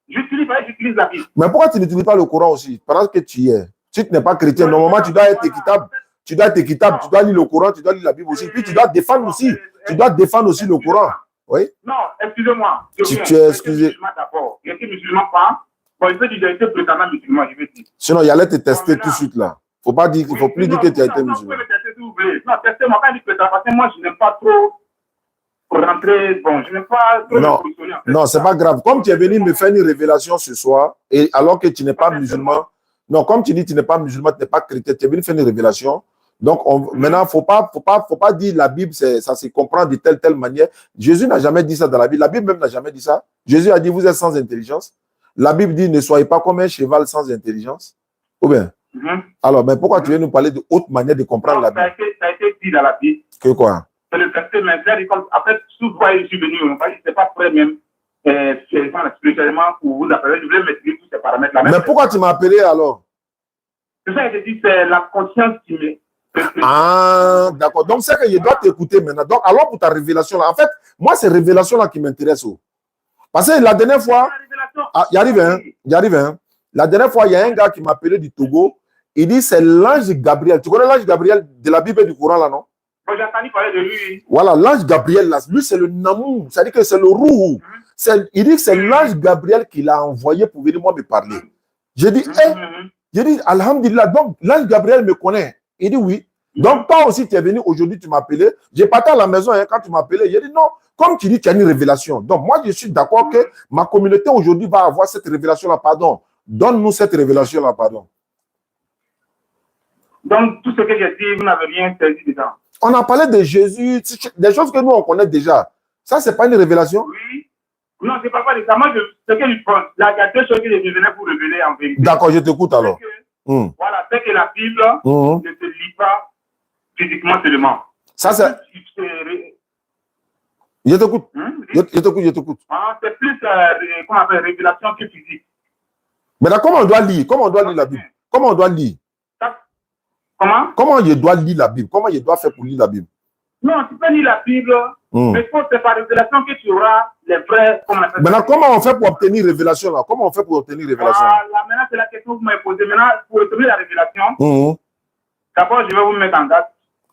j'utilise la Bible.
Mais pourquoi tu n'utilises pas le Coran aussi? Parce que tu y es. Si tu n'es pas chrétien, normalement, tu dois être équitable. Tu dois être équitable, tu dois lire le Coran, tu dois lire la Bible aussi. Puis tu dois défendre aussi. Tu dois défendre aussi le Coran. Oui.
Non, excusez-moi.
Tu es excusé.
D'abord. Il était musulman pas. Bon, il peut dire qu'il a été prétendant musulman, je veux dire.
Sinon, il allait te tester tout de suite là. Faut pas dire, il faut plus dire que tu as été musulman.
Vous pouvez me tester si vous voulez. Non, testez-moi pas dire que parce que moi, je n'aime pas trop rentrer. Bon, je n'aime pas trop
non, non, c'est pas grave. Comme tu es venu me faire une révélation ce soir, et alors que tu n'es pas musulman, non, comme tu dis, tu n'es pas musulman, tu n'es pas chrétien, tu es venu faire une révélation. Donc, maintenant, faut pas dire la Bible, ça se comprend de telle manière. Jésus n'a jamais dit ça dans la Bible. La Bible même n'a jamais dit ça. Jésus a dit, vous êtes sans intelligence. La Bible dit, ne soyez pas comme un cheval sans intelligence. Ou bien? Alors, mais pourquoi tu viens nous parler de haute manière de comprendre la Bible?
Ça a été dit dans la Bible.
Que quoi?
C'est le verset, mais après, souvent, je suis venu, c'est pas prêt même, spirituellement, pour vous appeler, je voulais maîtriser tous ces paramètres-là.
Mais pourquoi tu m'as appelé alors?
C'est ça, je dis, c'est la conscience qui m'est.
Ah, d'accord. Donc, c'est que je dois t'écouter maintenant. Donc, alors pour ta révélation là, en fait, moi, c'est révélation là qui m'intéresse. Parce que la dernière fois, il arrive, hein. La dernière fois, il y a un gars qui m'a appelé du Togo. Il dit, c'est l'ange Gabriel. Tu connais l'ange Gabriel de la Bible et du Coran là, non?
Moi, j'ai entendu parler de lui.
Voilà, l'ange Gabriel là, lui, c'est le Namou. C'est-à-dire que c'est le Roux. Il dit que c'est l'ange Gabriel qui l'a envoyé pour venir moi me parler. J'ai dit, j'ai dit, Alhamdulillah, donc l'ange Gabriel me connaît. Il dit oui. Donc, toi aussi, tu es venu aujourd'hui, tu m'as appelé. J'ai parti à la maison hein, quand tu m'as appelé. J'ai dit non, comme tu dis, tu as une révélation. Donc, moi, je suis d'accord que ma communauté aujourd'hui va avoir cette révélation-là. Pardon. Donne-nous cette révélation-là, pardon. Donc, tout ce que j'ai dit, vous n'avez rien saisi dedans. On a parlé de Jésus, des choses que nous, on connaît déjà. Ça, ce n'est pas une révélation? Oui. Non, je ne parle pas de ça. Moi, ce que je pense, il y a deux choses que je venais pour révéler en vérité. D'accord, je t'écoute alors. Voilà, c'est que la Bible ne se lit pas physiquement seulement. Ça, c'est... Je t'écoute. Je t'écoute. C'est plus, comment on appelle, révélation que physique. Mais là, comment on doit lire? Comment on doit lire la Bible? Comment on doit lire? Comment? Comment je dois lire la Bible? Comment je dois faire pour lire la Bible? Non, tu peux lire la Bible, mais c'est par révélation que tu auras les vrais... Maintenant, comment on fait pour obtenir révélation là? Comment on fait pour obtenir révélation? Voilà, maintenant, c'est la question que vous m'avez posée. Maintenant, pour obtenir la révélation, d'abord, je vais vous mettre en garde.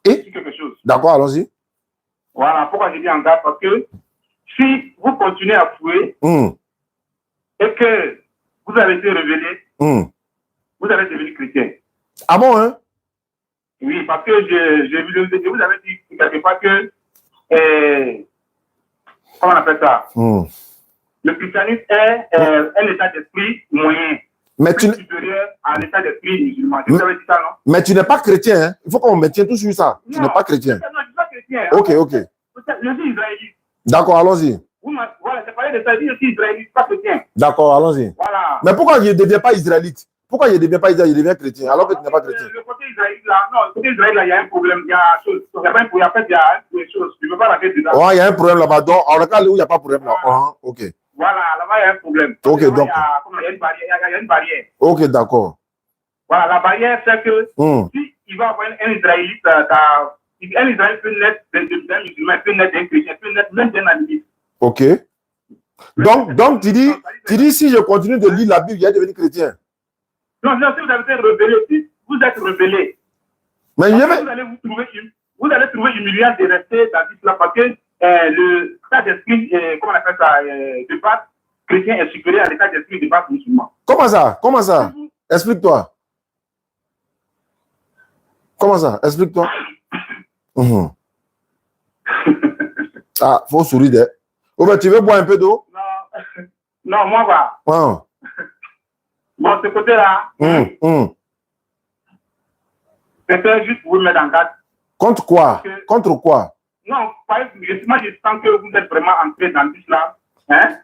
Et quelque chose. D'accord, allons-y. Voilà, pourquoi je dis en garde? Parce que si vous continuez à fouiller et que vous avez été révélé, vous allez devenir chrétien. Ah bon, hein? Oui, parce que je vous avais dit quelque part que, comment on appelle ça? Le christianisme est un état d'esprit moyen. Mais tu supérieur à l'état d'esprit musulman. Je vous avais dit ça, non? Mais tu n'es pas chrétien, hein? Il faut qu'on maintienne tout sur ça. Tu n'es pas chrétien. Non, je ne suis pas chrétien. Ok, ok. Je suis israélite. D'accord, allons-y. Voilà, c'est parlé de ça. Je suis israélite, pas chrétien. D'accord, allons-y. Voilà. Mais pourquoi je ne deviens pas israélite? Pourquoi je ne deviens pas israélite, je deviens chrétien, alors que tu n'es pas chrétien? Le côté israélite là, non, le côté israélite là, il y a un problème, il y a chose. Il y a pas un problème, en fait, il y a des choses. Je ne veux pas raconter dedans. Oh, il y a un problème là-bas. Donc, en le cas où il n'y a pas de problème là. Ok. Voilà, là-bas, il y a un problème. Ok, donc. Il y a une barrière. Ok, d'accord. Voilà, la barrière, c'est que si il va avoir un israélite, un israélite peut naître d'un musulman, peut naître d'un chrétien, peut naître même d'un animiste. Ok. Donc, tu dis, si je continue de lire la Bible, je vais devenir chrétien. Non, si vous avez été rebellé, si vous êtes rebellé, mais vous allez trouver humiliant de rester dans l'islam parce que le cas d'esprit, comment on appelle ça, de base chrétien est supérieur à l'état d'esprit de base musulman. Comment ça? Comment ça? Explique-toi. Comment ça? Explique-toi. Ah, faut sourire. Oh, ben, tu veux boire un peu d'eau? Non, moi, va. Bon, ce côté-là, c'était juste pour vous mettre en garde. Contre quoi? Contre quoi? Non, moi, je sens que vous êtes vraiment entré dans l'islam. Hein?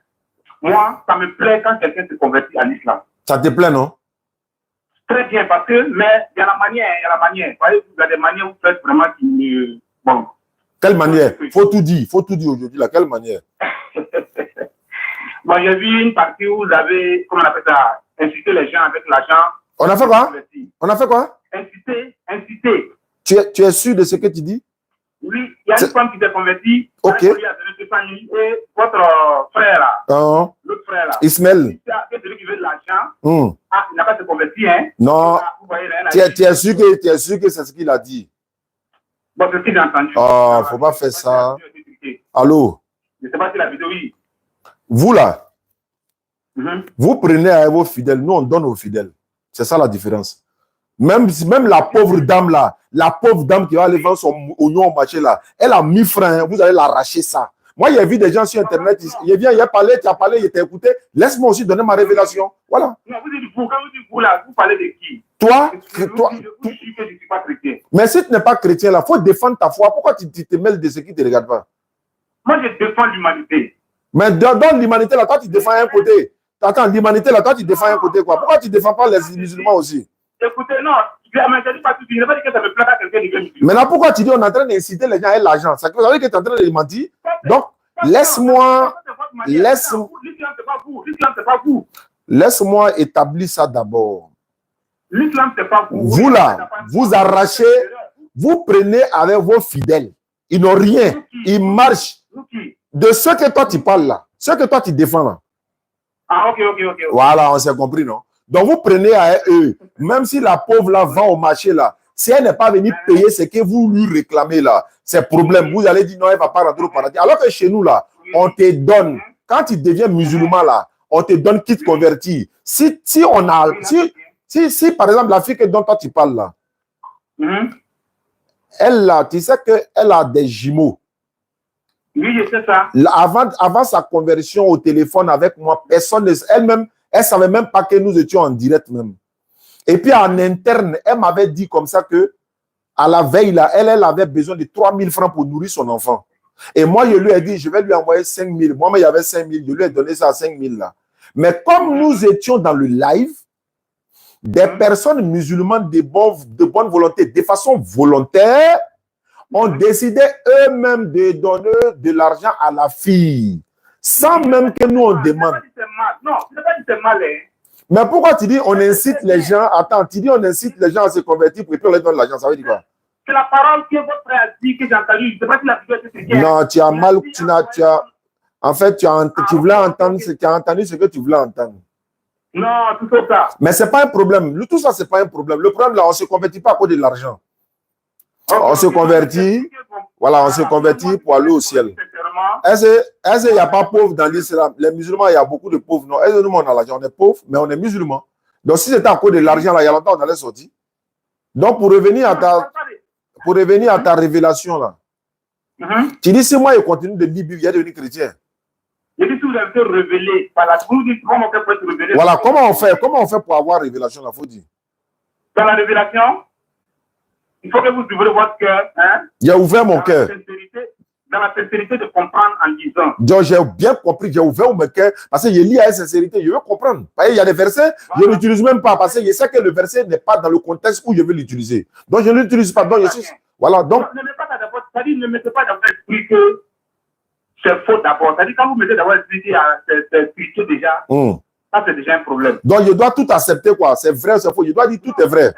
Moi, ça me plaît quand quelqu'un se convertit à l'islam. Ça te plaît, non? Très bien, parce que, mais il y a la manière. Vous voyez, il y a des manières où vous faites vraiment qui me... Bon. Quelle manière? Faut tout dire aujourd'hui, là. Quelle manière? Bon, j'ai vu une partie où vous avez, comment on appelle ça, incité les gens avec l'argent. On a fait quoi? On a fait quoi? Inciter. Tu es sûr de ce que tu dis? Oui, il y a une femme qui s'est convertie. Ok. Et votre frère là, l'autre frère là, Ismaël, c'est celui qui veut de l'argent. Il n'a pas se converti, hein? Non. Tu es sûr que c'est ce qu'il a dit? Bon, c'est ce qu'il a entendu. Oh, faut pas faire ça. Allô?
Je ne sais pas si la vidéo, oui.
Vous là, vous prenez à vos fidèles, nous on donne aux fidèles. C'est ça la différence. Même la pauvre dame là, la pauvre dame qui va aller vendre son oignon au marché là, elle a 1000 francs, hein, vous allez l'arracher ça. Moi, il y a vu des gens sur Internet, il vient, il a parlé, tu as parlé, il t'a écouté. Laisse-moi aussi donner ma révélation. Voilà.
Non, vous dites vous, quand vous dites vous là, vous parlez de qui?
Toi,
je suis que je ne suis pas chrétien.
Mais si tu n'es pas chrétien là, il faut défendre ta foi. Pourquoi tu te mêles de ceux qui ne te regardent pas?
Moi, je défends l'humanité.
Mais dans l'humanité là, toi, tu défends un côté. Attends, l'humanité là, toi, tu défends un côté quoi? Pourquoi tu ne défends pas les musulmans aussi?
Écoutez, non, je ne dis pas tout. Je ne vais pas dire que ça me plaît à quelqu'un de musulman.
Maintenant, pourquoi tu dis on est en train d'inciter les gens à l'argent? Ça veut dire que tu es en train de les mentir. Donc, laisse-moi établir ça d'abord.
L'islam, c'est pas vous.
Vous là, vous arrachez, vous prenez avec vos fidèles. Ils n'ont rien. Ils marchent. De ce que toi tu parles là, ce que toi tu défends là.
Ah, ok.
Voilà, on s'est compris, non? Donc vous prenez à eux, même si la pauvre là vend au marché là, si elle n'est pas venue payer ce que vous lui réclamez là, c'est problème. Vous allez dire non, elle ne va pas rentrer au paradis. Alors que chez nous là, on te donne, quand tu deviens musulman là, on te donne quitte converti. Si par exemple la fille dont toi tu parles là, elle là, tu sais qu'elle a des jumeaux.
Oui, je sais ça.
Avant sa conversion au téléphone avec moi, personne, elle-même, elle ne savait même pas que nous étions en direct même. Et puis en interne, elle m'avait dit comme ça que à la veille, là, elle avait besoin de 3000 francs pour nourrir son enfant. Et moi, je lui ai dit, je vais lui envoyer 5000. Moi, il y avait 5000, je lui ai donné ça à 5000 là. Mais comme nous étions dans le live, des personnes musulmanes de bonne volonté, de façon volontaire, ont décidé eux-mêmes de donner de l'argent à la fille, sans même que nous on demande.
Non, ce n'est pas dit c'est mal.
Mais pourquoi tu dis on incite les gens, attends, tu dis on incite les gens à se convertir pour que on leur donne l'argent, ça veut dire quoi?
C'est la parole que votre frère a dit, que j'ai entendue. Je ne sais pas si la vidéo était bien.
Non, tu as mal, en fait, tu as entendu ce que tu voulais entendre.
Non, tout ça.
Mais ce n'est pas un problème. Tout ça, ce n'est pas un problème. Le problème là, on ne se convertit pas à cause de l'argent. On se convertit, voilà, on se convertit pour aller au ciel. Est-ce qu'il n'y a pas pauvres dans l'islam? Les musulmans, il y a beaucoup de pauvres. Non, est-ce que nous, on a l'argent? On est pauvres, mais on est musulmans. Donc, si c'était à cause de l'argent, là, il y a longtemps, on allait sortir. Donc, pour revenir à ta révélation, là, tu dis, si moi, je continue de lire Bible, il y a devenu chrétien.
Je dis, si vous avez été révélé par la Bible, comment on fait pour être révélé?
Voilà, comment on fait pour avoir révélation, là, faut dire.
Dans la révélation, il faut que vous ouvrez votre cœur. Hein?
J'ai ouvert mon cœur.
Dans la sincérité de comprendre en disant.
Donc, j'ai bien compris, j'ai ouvert mon cœur parce que je lis avec sincérité, je veux comprendre. Il y a des versets, je ne l'utilise même pas parce que je sais que le verset n'est pas dans le contexte où je veux l'utiliser. Donc, je ne l'utilise pas. Donc, je suis. Voilà, donc.
Ne mettez pas dans votre esprit que c'est faux d'abord. C'est-à-dire, quand vous mettez dans votre esprit qu'il y a c'est spirituel déjà, ça, c'est déjà un problème.
Donc, je dois tout accepter, quoi. C'est vrai, c'est faux. Je dois dire tout est vrai.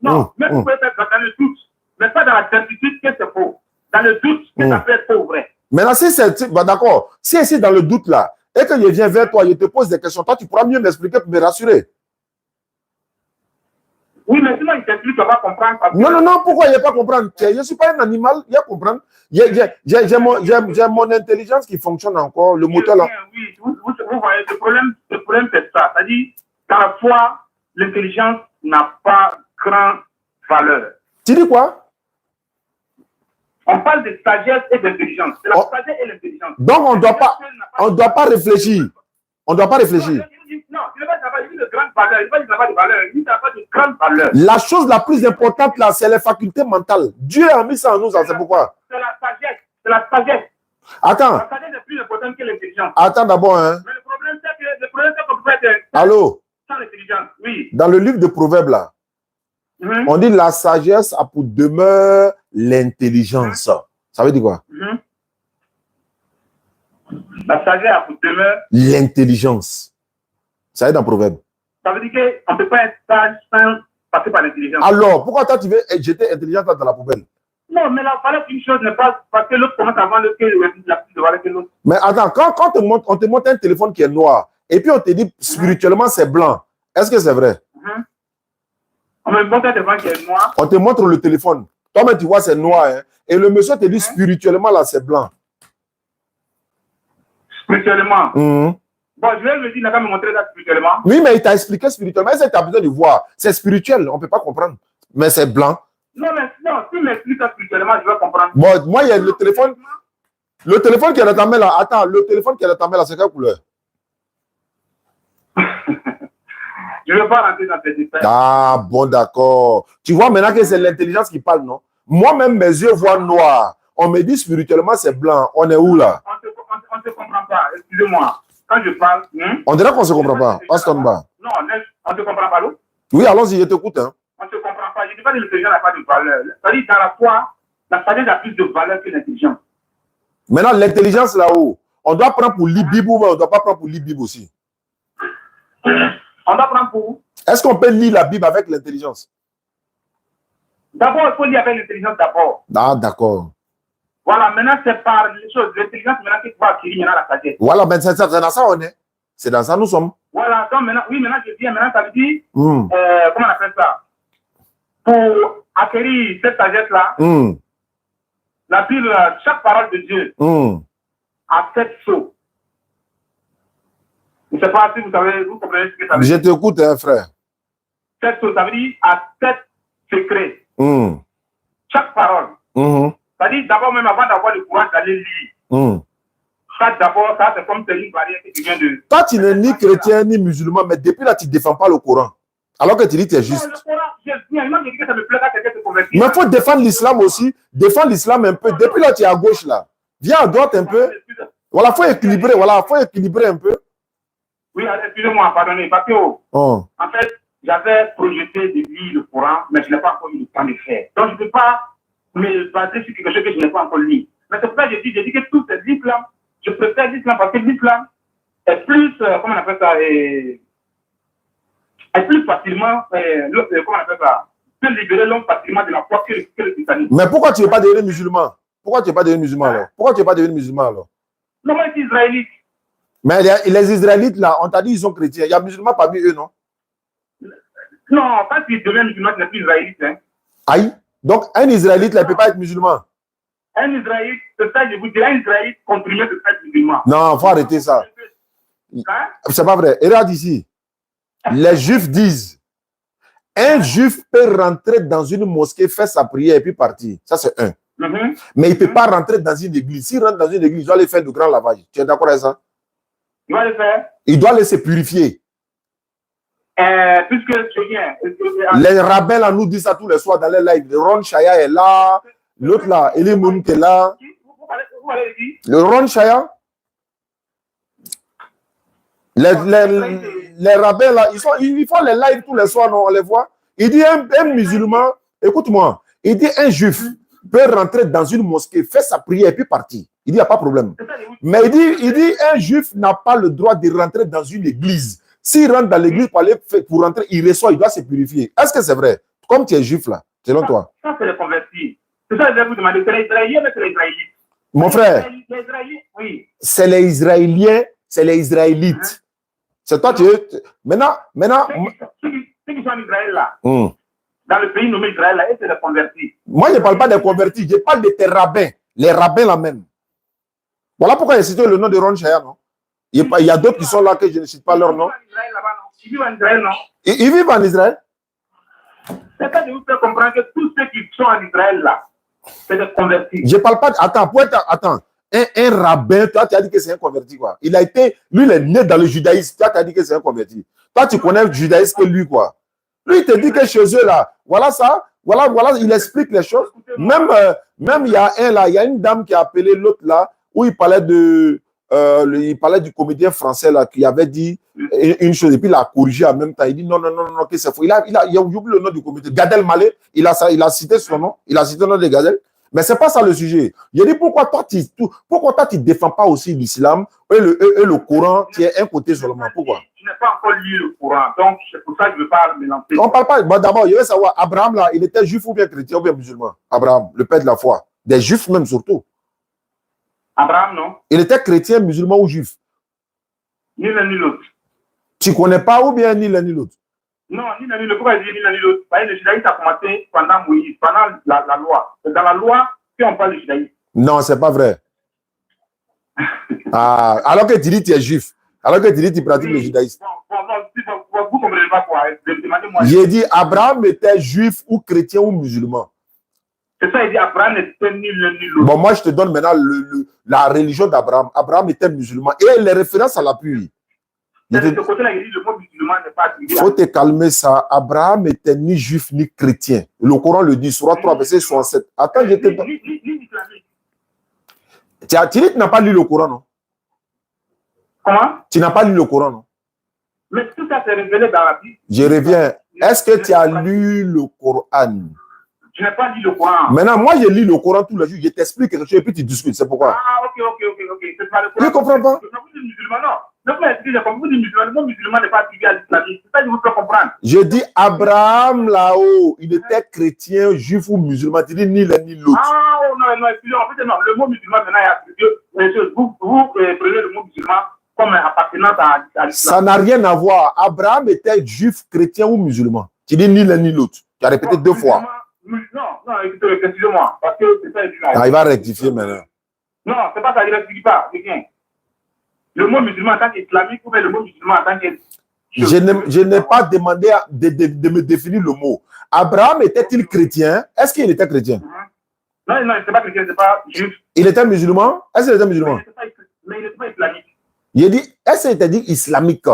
Non. Même vous pouvez faire dans le doute, mais pas dans la certitude que c'est faux. Dans le doute, que ça peut être faux ou vrai.
Maintenant, si c'est. Bah, d'accord. Si c'est dans le doute, là, et que je viens vers toi, je te pose des questions, toi, tu pourras mieux m'expliquer pour me rassurer.
Oui, mais sinon, il t'explique, tu vas pas comprendre.
Non, pourquoi il ne va pas comprendre? Je ne suis pas un animal, il va comprendre. J'ai mon intelligence qui fonctionne encore, le moteur là.
Oui, vous voyez, le problème c'est ça. C'est-à-dire, dans la foi, l'intelligence n'a pas grande valeur.
Tu dis quoi?
On parle de sagesse et d'intelligence. C'est la sagesse et l'intelligence.
Donc, on ne doit pas réfléchir. On ne doit pas réfléchir.
Non, il n'y a pas de grande valeur. Il n'y a pas de valeur. Il n'y a pas de grande valeur.
La chose la plus importante là, c'est les facultés mentales. Dieu a mis ça en nous, c'est pourquoi?
C'est la sagesse. C'est la sagesse.
Attends.
La sagesse est plus importante que l'intelligence.
Attends d'abord, hein.
Mais le problème, c'est qu'on peut être
allô?
Sans l'intelligence, oui.
Dans le livre de Proverbes là, on dit la sagesse a pour demeure l'intelligence. Ça veut dire quoi?
La sagesse a pour demeure
l'intelligence. Ça veut dire dans Proverbe.
Ça veut dire qu'on ne peut pas être sage sans passer par l'intelligence.
Alors, pourquoi toi tu veux jeter intelligence dans la poubelle?
Non, mais la valeur d'une chose n'est pas parce que l'autre commence à vendre la plus de valeur que l'autre.
Mais attends, quand on te montre un téléphone qui est noir et puis on te dit spirituellement c'est blanc, est-ce que c'est vrai?
On me montre un téléphone qui est noir.
On te montre le téléphone. Toi-même, tu vois, c'est noir. Hein? Et le monsieur te dit spirituellement, là, c'est blanc.
Spirituellement. Bon, je vais le dire, il n'a qu'à me montrer ça spirituellement.
Oui, mais il t'a expliqué spirituellement. Est-ce que tu as besoin de voir? C'est spirituel, on ne peut pas comprendre. Mais c'est blanc.
Non, mais non, si tu m'expliques ça spirituellement, je vais comprendre.
Bon, moi, il y a le téléphone. Le téléphone qui est dans ta main là. Attends, le téléphone qui est dans ta main là, c'est quelle couleur?
Je ne veux pas rentrer dans ces détails.
Ah, bon, d'accord. Tu vois maintenant que c'est l'intelligence qui parle, non? Moi-même, mes yeux voient noir. On me dit spirituellement, c'est blanc. On est où là?
On ne se comprend pas. Excusez-moi. Quand je parle...
On dirait qu'on ne se comprend pas. On se tourne bas.
Non, on ne se comprend pas, l'eau?
Oui, allons-y, je t'écoute. Hein.
On ne se comprend pas. Je ne dis pas que l'intelligence n'a pas de valeur. C'est-à-dire, dans la foi, la sagesse a plus de valeur que l'intelligence.
Maintenant, l'intelligence là-haut, on doit prendre pour l'Ibibou, mais on ne doit pas prendre pour l'Ibibou aussi.
On doit prendre pour...
Est-ce qu'on peut lire la Bible avec l'intelligence?
D'abord, il faut lire avec l'intelligence d'abord.
Ah, d'accord.
Voilà, maintenant, c'est par les choses. L'intelligence, maintenant, qui va acquérir maintenant la sagesse.
Voilà, mais c'est dans ça on est. C'est dans ça nous sommes.
Voilà, donc maintenant, oui, maintenant, je viens, maintenant, ça veut dire, comment on appelle ça? Pour acquérir cette sagesse-là, la Bible, chaque parole de Dieu a 7 sceaux. Je ne sais pas si vous savez, vous comprenez ce que ça veut dire.
Je t'écoute, hein, frère.
7 sceaux, ça veut dire à 7 secrets. Chaque parole. C'est-à-dire, d'abord, même avant d'avoir le courage d'aller lire. Ça, d'abord, ça, c'est comme c'est une barrière que tu viens de...
Toi, tu n'es ni chrétien ni musulman, mais depuis là, tu ne défends pas le Coran. Alors que tu dis que tu es juste.
Non, le Coran, je dis que ça me plaît quand quelqu'un se convertit.
Mais il faut défendre l'islam aussi. Défendre l'islam un peu. Depuis là, tu es à gauche là. Viens à droite un peu. Voilà, il faut équilibrer. Voilà, faut équilibrer un peu.
Oui, excusez-moi, pardonnez. Parce que, en fait, j'avais projeté de lire le Coran, mais je n'ai pas encore eu le temps de faire. Donc, je ne peux pas me baser sur quelque chose que je n'ai pas encore lu. Mais c'est pour ça que je dis que tous ces livres-là, je préfère l'islam parce que l'islam est plus, comment on appelle ça, est plus facilement, comment on appelle ça, peut libérer l'homme facilement de la foi que le christianisme.
Mais pourquoi tu n'es pas devenu musulman? Pourquoi tu n'es pas devenu musulman alors? Pourquoi tu n'es pas devenu musulman alors?
Non, moi, je suis israélite.
Mais les Israélites là, on t'a dit ils sont chrétiens. Il y a musulmans parmi eux, non?
Non, quand tu deviens musulman, tu n'es plus israélite. Hein.
Aïe. Donc, un Israélite là, il ne peut pas être musulman.
Un Israélite, c'est ça, je vous dis, un Israélite continue de être musulman.
Non, il faut arrêter ça.
Hein?
C'est pas vrai. Regarde ici. Les Juifs disent, un Juif peut rentrer dans une mosquée, faire sa prière et puis partir. Ça, c'est un. Mais il ne peut pas rentrer dans une église. S'il rentre dans une église, il doit aller faire du grand lavage. Tu es d'accord avec ça?
Il doit le faire.
Il doit aller se purifier.
Puisque je viens.
Les rabbins là, nous disent ça tous les soirs dans les lives. Le Ron Chaya est là. L'autre là, Eli Mounk est là. Le Ron Chaya. Les rabbins là, ils font les lives tous les soirs, non, on les voit. Il dit un musulman, écoute-moi, il dit un juif peut rentrer dans une mosquée, faire sa prière et puis partir. Il dit, il n'y a pas de problème. Mais il dit un juif n'a pas le droit de rentrer dans une église. S'il rentre dans l'église pour rentrer, il reçoit, il doit se purifier. Est-ce que c'est vrai? Comme tu es juif là, selon toi.
Ça, c'est les convertis. C'est ça que je vais vous demander. C'est les Israéliens, mais c'est les Israélites.
Mon frère,
les Israéliens, oui.
C'est les Israéliens, c'est les Israélites. C'est toi, tu es... Maintenant...
Ceux qui sont en Israël là, dans le pays nommé Israël là, c'est les convertis.
Moi, je ne parle pas des convertis, je parle de tes rabbins. Les rabbins là même. Voilà pourquoi j'ai cité le nom de Ron Chaya, non? Il y a d'autres qui sont là que je ne cite pas leur nom.
Ils vivent en Israël, non?
Ils vivent en Israël?
C'est ça que je vous fais comprendre que tous ceux qui sont en Israël là, c'est des convertis.
Je ne parle pas... Attends. Un rabbin, toi, tu as dit que c'est un converti, quoi. Il a été... Lui, il est né dans le judaïsme. Toi, tu as dit que c'est un converti. Toi, tu connais le judaïsme que lui, quoi. Lui, il te dit que chez eux, là, voilà ça. Voilà, il explique les choses. Même il y a un, là, il y a une dame qui a appelé l'autre, là, où il parlait du comédien français, là, qui avait dit une chose, et puis il a corrigé en même temps. Il dit non, que c'est faux. Il a oublié le nom du comédien. Gad Elmaleh, il a cité son nom. Il a cité le nom de Gad. Mais ce n'est pas ça le sujet. Il a dit pourquoi toi, tu ne défends pas aussi l'islam et le Coran, tu es un côté seulement. Pourquoi?
Je n'ai pas encore lu le Coran, donc c'est pour ça que je ne veux pas me lancer.
On ne parle pas. Bon, d'abord, je veux savoir, Abraham, là, il était juif ou bien chrétien ou bien musulman? Abraham, le père de la foi. Des juifs même surtout.
Abraham, non?
Il était chrétien, musulman ou juif?
Ni l'un ni l'autre.
Tu ne connais pas ou bien ni l'un ni l'autre?
Non, ni l'un ni l'autre. Pourquoi je dis ni l'un ni l'autre? Le judaïsme a commencé pendant Moïse, pendant la loi. C'est dans la loi qu'on parle du judaïsme.
Non, ce n'est pas vrai. Ah, alors que tu dis que tu es juif. Alors que tu dis que tu pratiques le judaïsme.
Vous ne comprenez pas quoi. Demandez-moi.
J'ai dit Abraham était juif ou chrétien ou musulman.
C'est ça, il dit Abraham n'était ni l'un ni l'autre.
Bon, moi, je te donne maintenant la religion d'Abraham. Abraham était musulman. Et les références à l'appui.
De ce côté-là, il dit le mot musulman n'est pas attribué.
Il faut te calmer ça. Abraham n'était ni juif ni chrétien. Le Coran le dit, Surah 3, verset 67. Attends, je te donne.
Ni islamique.
Tu dis que tu n'as pas lu le Coran, non?
Comment?
Tu n'as pas lu le Coran, non?
Mais tout ça s'est révélé dans la Bible.
Je reviens. Est-ce que tu as lu le Coran?
Je n'ai pas lu le Coran.
Maintenant, moi, je lis le Coran tous les jours. Je t'explique quelque chose et puis tu discutes. C'est pourquoi?
Ah, ok. C'est pas le Coran.
Tu ne comprends pas?
Vous dites musulman, non. Donc, vous dites musulman, le mot musulman n'est pas attribué à l'islamisme. C'est ça que je vous fais comprendre.
Je dis Abraham là-haut, il était chrétien, juif ou musulman. Tu dis ni l'un ni l'autre.
Ah, oh, non, excusez-moi. En fait, non, le mot musulman maintenant est attribué. Vous prenez le mot musulman comme appartenant à l'islam.
Ça n'a rien à voir. Abraham était juif, chrétien ou musulman. Tu dis ni l'un ni l'autre. Tu as répété deux fois.
Non, écoutez, excusez-moi. Parce que c'est ça,
Ah, il va rectifier maintenant.
Non, c'est pas ça, il ne rectifie pas. C'est bien. Le mot musulman en tant qu'islamique ou bien le mot musulman en tant que...
Je n'ai pas demandé de me définir le mot. Abraham était-il chrétien? Est-ce qu'il était chrétien?
Non, il n'était pas chrétien, c'est pas juif.
Il était musulman? Est-ce qu'il était musulman?
Mais il n'était pas islamique.
Il dit, est-ce qu'il était dit islamique?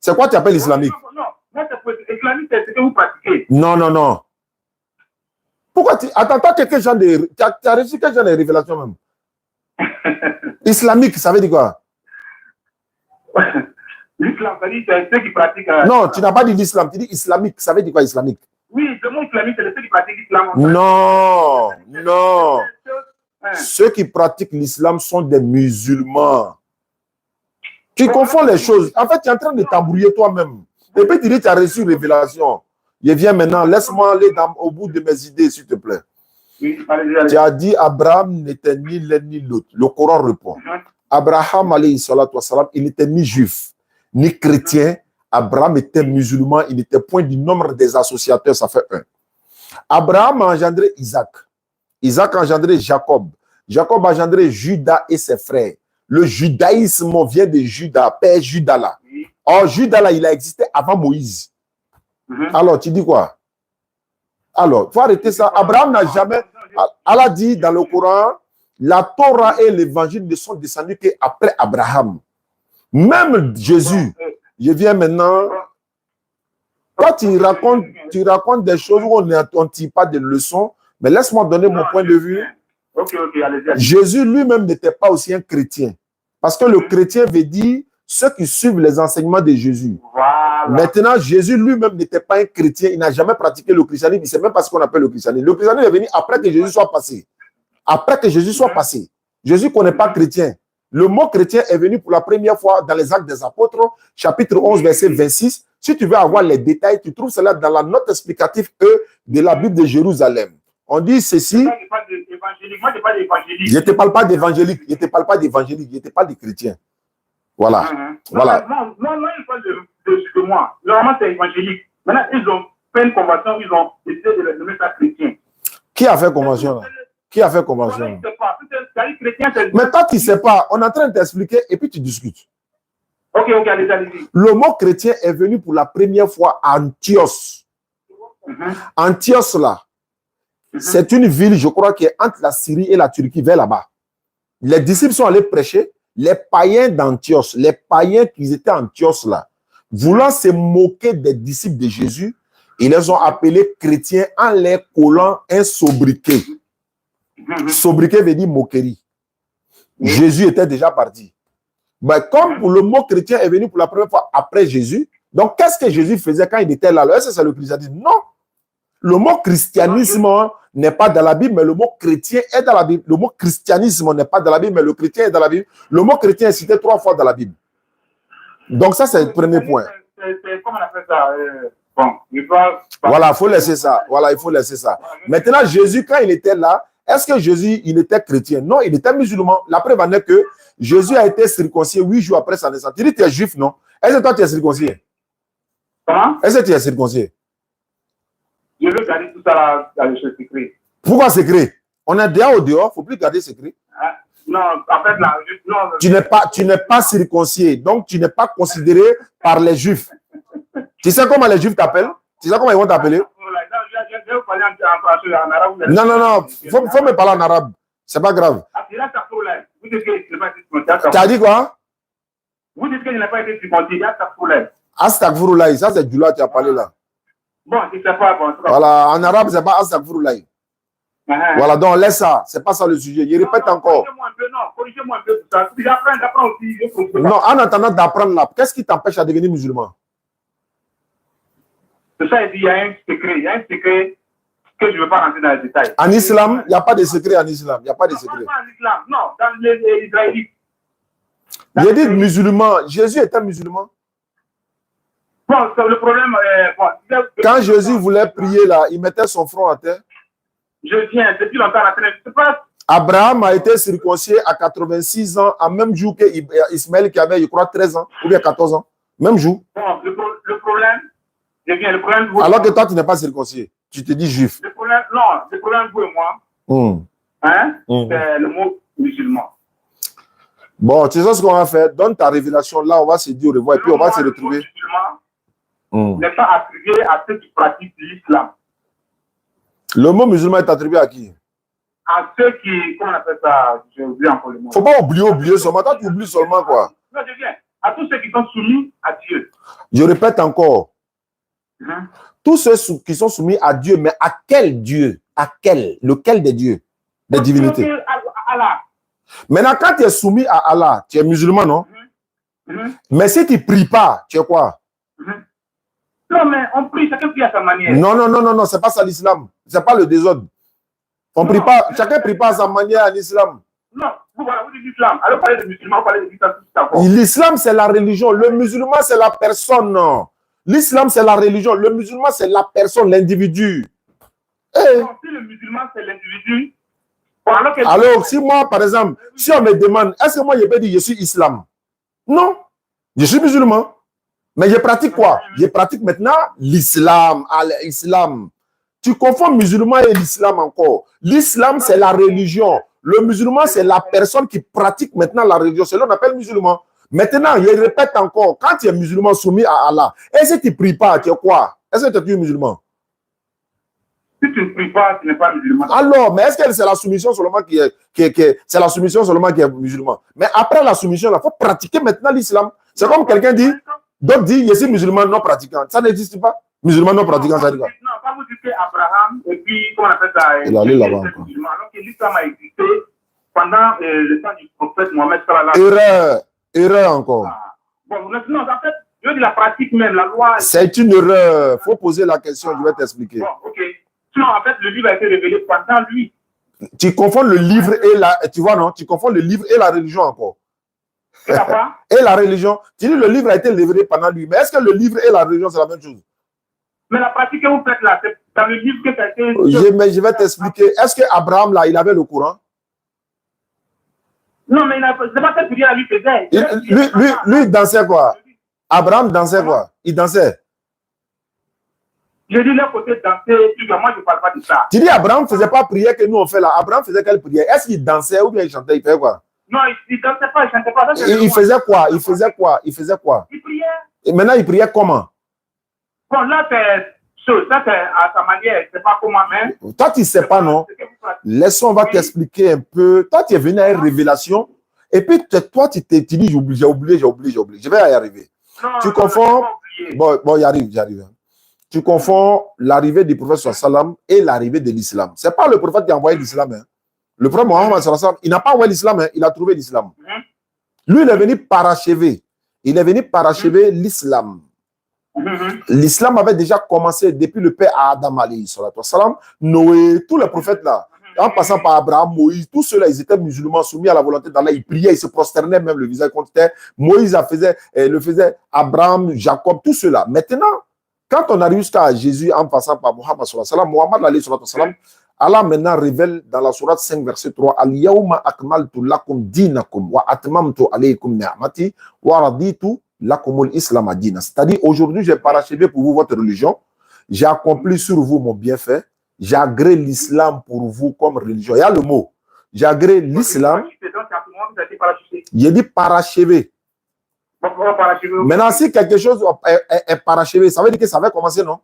C'est quoi tu appelles islamique?
Non, moi, c'est islamique, c'est ce que vous pratiquez.
Non. Pourquoi tu... Attends, tu as reçu quel genre de révélation même? Islamique, ça veut dire quoi?
L'islam, c'est ceux qui pratiquent...
Non, tu n'as pas dit l'islam, tu dis islamique. Ça veut dire quoi, islamique?
Oui, le mot islamique, c'est ceux qui pratiquent l'islam.
Non. Ceux qui pratiquent l'islam sont des musulmans. Tu confonds les choses. En fait, tu es en train de t'embrouiller toi-même. Et puis tu dis, tu as reçu une révélation. Je viens maintenant, laisse-moi aller au bout de mes idées, s'il te plaît.
Oui, allez.
Tu as dit, Abraham n'était ni l'un ni l'autre. Le Coran répond. Abraham, alayhi salatu wassalam, il n'était ni juif, ni chrétien. Abraham était musulman, il n'était point du nombre des associateurs, ça fait un. Abraham a engendré Isaac. Isaac a engendré Jacob. Jacob a engendré Judas et ses frères. Le judaïsme vient de Judas, père Judas là. Or, Judas là, il a existé avant Moïse. Alors, tu dis quoi? Alors, il faut arrêter ça. Abraham n'a jamais... Allah dit dans le Coran, la Torah et l'évangile ne sont descendus qu'après Abraham. Même Jésus, je viens maintenant... Toi, tu racontes des choses où on ne tire pas de leçons, mais laisse-moi donner mon point de vue.
Allez-y.
Jésus lui-même n'était pas aussi un chrétien. Parce que le chrétien veut dire ceux qui suivent les enseignements de Jésus.
Voilà.
Maintenant, Jésus lui-même n'était pas un chrétien. Il n'a jamais pratiqué le christianisme. Il ne sait même pas ce qu'on appelle le christianisme. Le christianisme est venu après que Jésus soit passé. Après que Jésus soit passé. Jésus ne connaît pas chrétien. Le mot chrétien est venu pour la première fois dans les Actes des Apôtres, chapitre 11, verset 26. Si tu veux avoir les détails, tu trouves cela dans la note explicative de la Bible de Jérusalem. On dit ceci.
Moi, je parle d'évangélique.
Je ne te parle pas d'évangélique. Je ne te parle pas d'évangélique. Je te parle de chrétien. Voilà. Voilà.
Non, ils parlent de moi. Normalement, c'est évangélique. Maintenant, ils ont fait une convention, ils ont décidé de le mettre à chrétien.
Qui a fait convention là? Qui a fait convention?
Je ne sais pas. Chrétien,
mais toi, tu ne sais pas. On est en train de t'expliquer et puis tu discutes.
Ok, allez-y.
Le mot chrétien est venu pour la première fois à Antioche. Antioche là, c'est une ville, je crois, qui est entre la Syrie et la Turquie, vers là-bas. Les disciples sont allés prêcher. Les païens d'Antioche, les païens qui étaient à Antioche là, voulant se moquer des disciples de Jésus, ils les ont appelés chrétiens en les collant un sobriquet. Sobriquet veut dire moquerie. Jésus était déjà parti. Mais comme le mot chrétien est venu pour la première fois après Jésus, donc qu'est-ce que Jésus faisait quand il était là? Est-ce que c'est le christianisme? Non. Le mot christianisme n'est pas dans la Bible, mais le mot chrétien est dans la Bible. Le mot christianisme n'est pas dans la Bible, mais le chrétien est dans la Bible. Le mot chrétien est cité 3 fois dans la Bible. Donc ça, c'est le premier point.
Comment on appelle ça?
Voilà, il faut laisser ça. Voilà, il faut laisser ça. Maintenant, Jésus, quand il était là, est-ce que Jésus, il était chrétien? Non, il était musulman. La preuve en est que Jésus a été circoncis 8 jours après sa naissance. Tu dis que tu es juif, non? Est-ce que toi, tu es circoncis?
Comment?
Est-ce que tu es circoncis?
Je veux garder tout ça dans le secret.
Pourquoi secret? On est dehors au dehors, il ne faut plus garder secret.
Non, en fait, là, non,
Tu n'es pas circoncié, donc tu n'es pas considéré par les Juifs. Tu sais comment les Juifs t'appellent? Tu sais comment ils vont t'appeler? Non, non, non, faut me parler en arabe. C'est pas grave. Tu as dit quoi?
Vous dites que je n'ai pas été circoncis.
Astagfirullah, ça c'est du là tu as parlé là.
Bon, je ne sais pas. Bon,
voilà, en arabe, c'est pas Astagfirullah. Voilà, donc laisse ça. C'est pas ça le sujet. Je répète encore.
Corrigez-moi un peu tout ça. J'apprends aussi.
Non, en attendant d'apprendre là, qu'est-ce qui t'empêche à devenir musulman?
C'est ça, il y a un secret. Il y a un secret que je ne veux pas rentrer dans les détails.
En islam, il n'y a pas de secret en islam. Il n'y a pas de secret.
Non, pas en islam. Non, dans les israélites.
Il dit musulman. Jésus était musulman.
Bon, le problème,
quand Jésus voulait prier là, il mettait son front à terre.
Je viens depuis longtemps à la je passe.
Abraham a été circoncis à 86 ans, en même jour qu'Ismaël qui avait, je crois, 13 ans ou bien 14 ans. Même jour.
Bon, le problème, je viens, le problème.
Alors que toi, tu n'es pas circoncis. Tu te dis juif.
Le problème, non, le problème, vous et moi, c'est le mot musulman.
Bon, tu sais ce qu'on va faire? Donne ta révélation. Là, on va se dire au revoir et puis on va se retrouver.
Le mot musulman n'est pas attribué à ceux qui pratiquent l'islam.
Le mot musulman est attribué à qui?
À ceux qui, comment on appelle ça? J'ai oublié encore le mot.
Faut pas oublier seulement. Toi, tu oublies seulement quoi?
Non, je viens. À tous ceux qui sont soumis à Dieu.
Je répète encore. Tous ceux qui sont soumis à Dieu, mais à quel Dieu? À quel? Lequel des dieux? Des divinités?
Allah.
Maintenant, quand tu es soumis à Allah, tu es musulman, non? Mais si tu ne pries pas, tu es quoi?
Non, mais on prie, chacun prie à sa manière.
Non, non, non, non, non, c'est pas ça l'islam. C'est pas le désordre. On prie pas, chacun ne prie pas à sa manière en islam.
Non, vous dites l'islam. Alors, parlez de musulmans, parlez de l'islam.
L'islam, c'est la religion. Le musulman, c'est la personne. L'islam, c'est la religion. Le musulman, c'est la personne, l'individu.
Hey. Non, si le musulman, c'est l'individu.
Alors, si moi, par exemple, si on me demande, est-ce que moi, je peux dire je suis islam? Non, je suis musulman. Mais je pratique quoi? Je pratique maintenant l'islam. L'islam. Tu confonds musulman et l'islam encore. L'islam, c'est la religion. Le musulman, c'est la personne qui pratique maintenant la religion. C'est ce qu'on appelle musulman. Maintenant, je répète encore, quand tu es musulman soumis à Allah, est-ce que tu ne pries pas? Tu es quoi? Est-ce que tu es musulman?
Si tu ne pries pas, tu n'es pas musulman.
Alors, mais est-ce que c'est la soumission seulement qui est, c'est la soumission seulement qui est musulman? Mais après la soumission, il faut pratiquer maintenant l'islam. C'est comme quelqu'un dit, d'autres disent, je suis musulman non pratiquant. Ça n'existe pas. Musulman non pratiquant, ça dit quoi?
Non, pas vous dites Abraham, et puis, comment on appelle ça?
Il est allé là-bas.
Alors que l'islam a existé pendant le temps du prophète Mohammed sallallahu
alayhi wa sallam. Erreur encore.
Bon, non, en fait, je veux dire la pratique même, la loi.
C'est une erreur. Il faut poser la question, je vais t'expliquer.
Bon, ok. Sinon, en fait, le livre a été révélé pendant lui.
Tu confonds le livre et la... Tu vois, non? Tu confonds le livre et la religion encore. Et la religion. Tu dis le livre a été révélé pendant lui. Mais est-ce que le livre et la religion, c'est la même chose?
Mais la pratique que vous faites là, c'est dans le livre que ça a été...
Je vais t'expliquer. Est-ce que Abraham, là, il avait le Coran?
Non, mais c'est pas cette prière lui faisait.
Lui, il dansait quoi? Abraham dansait quoi? Il dansait.
Je dis leur côté danser, moi je ne parle pas de ça.
Tu dis Abraham ne faisait pas prière que nous on fait là. Abraham faisait quelle prière? Est-ce qu'il dansait ou bien il chantait? Il faisait quoi?
Non, il ne dansait pas, il ne chantait pas.
Il faisait quoi? Il faisait quoi? Il faisait quoi?
Il priait.
Et maintenant il priait comment?
Bon, là c'est à sa manière, c'est pas comment même.
Toi tu ne sais pas, non? Laissons, on va t'expliquer un peu. Toi tu es venu à une révélation et puis toi tu dis j'ai oublié. Je vais y arriver.
Non,
tu confonds. Bon, j'arrive. Tu confonds l'arrivée du prophète sallam et l'arrivée de l'islam. Ce n'est pas le prophète qui a envoyé l'islam. Hein. Le prophète Mohammed sallam, il n'a pas envoyé l'islam, hein, il a trouvé l'islam. Lui, il est venu parachever. Il est venu parachever l'islam. L'islam avait déjà commencé depuis le père Adam alayhi salam, Noé, tous les prophètes là, en passant par Abraham, Moïse, tous ceux-là, ils étaient musulmans soumis à la volonté d'Allah, ils priaient, ils se prosternaient même le visage contre terre. Moïse le faisait, Abraham, Jacob, tous ceux-là. Maintenant, quand on arrive jusqu'à Jésus en passant par Mohammed sallam, Allah maintenant révèle dans la sourate 5 verset 3 Al-yawma akmaltu lakum dinakum wa atmamtu alaykum ni'mati wa raditu lakumul islam dina. C'est-à-dire aujourd'hui j'ai parachevé pour vous votre religion, j'ai accompli sur vous mon bienfait, j'ai agréé l'islam pour vous comme religion. Il y a le mot. J'ai agréé l'islam.
dedans, c'est à ce moment que ça a été parachuté.
J'ai dit parachevé.
Parachuté.
Maintenant, si quelque chose est parachevé, ça veut dire que ça va commencer, non?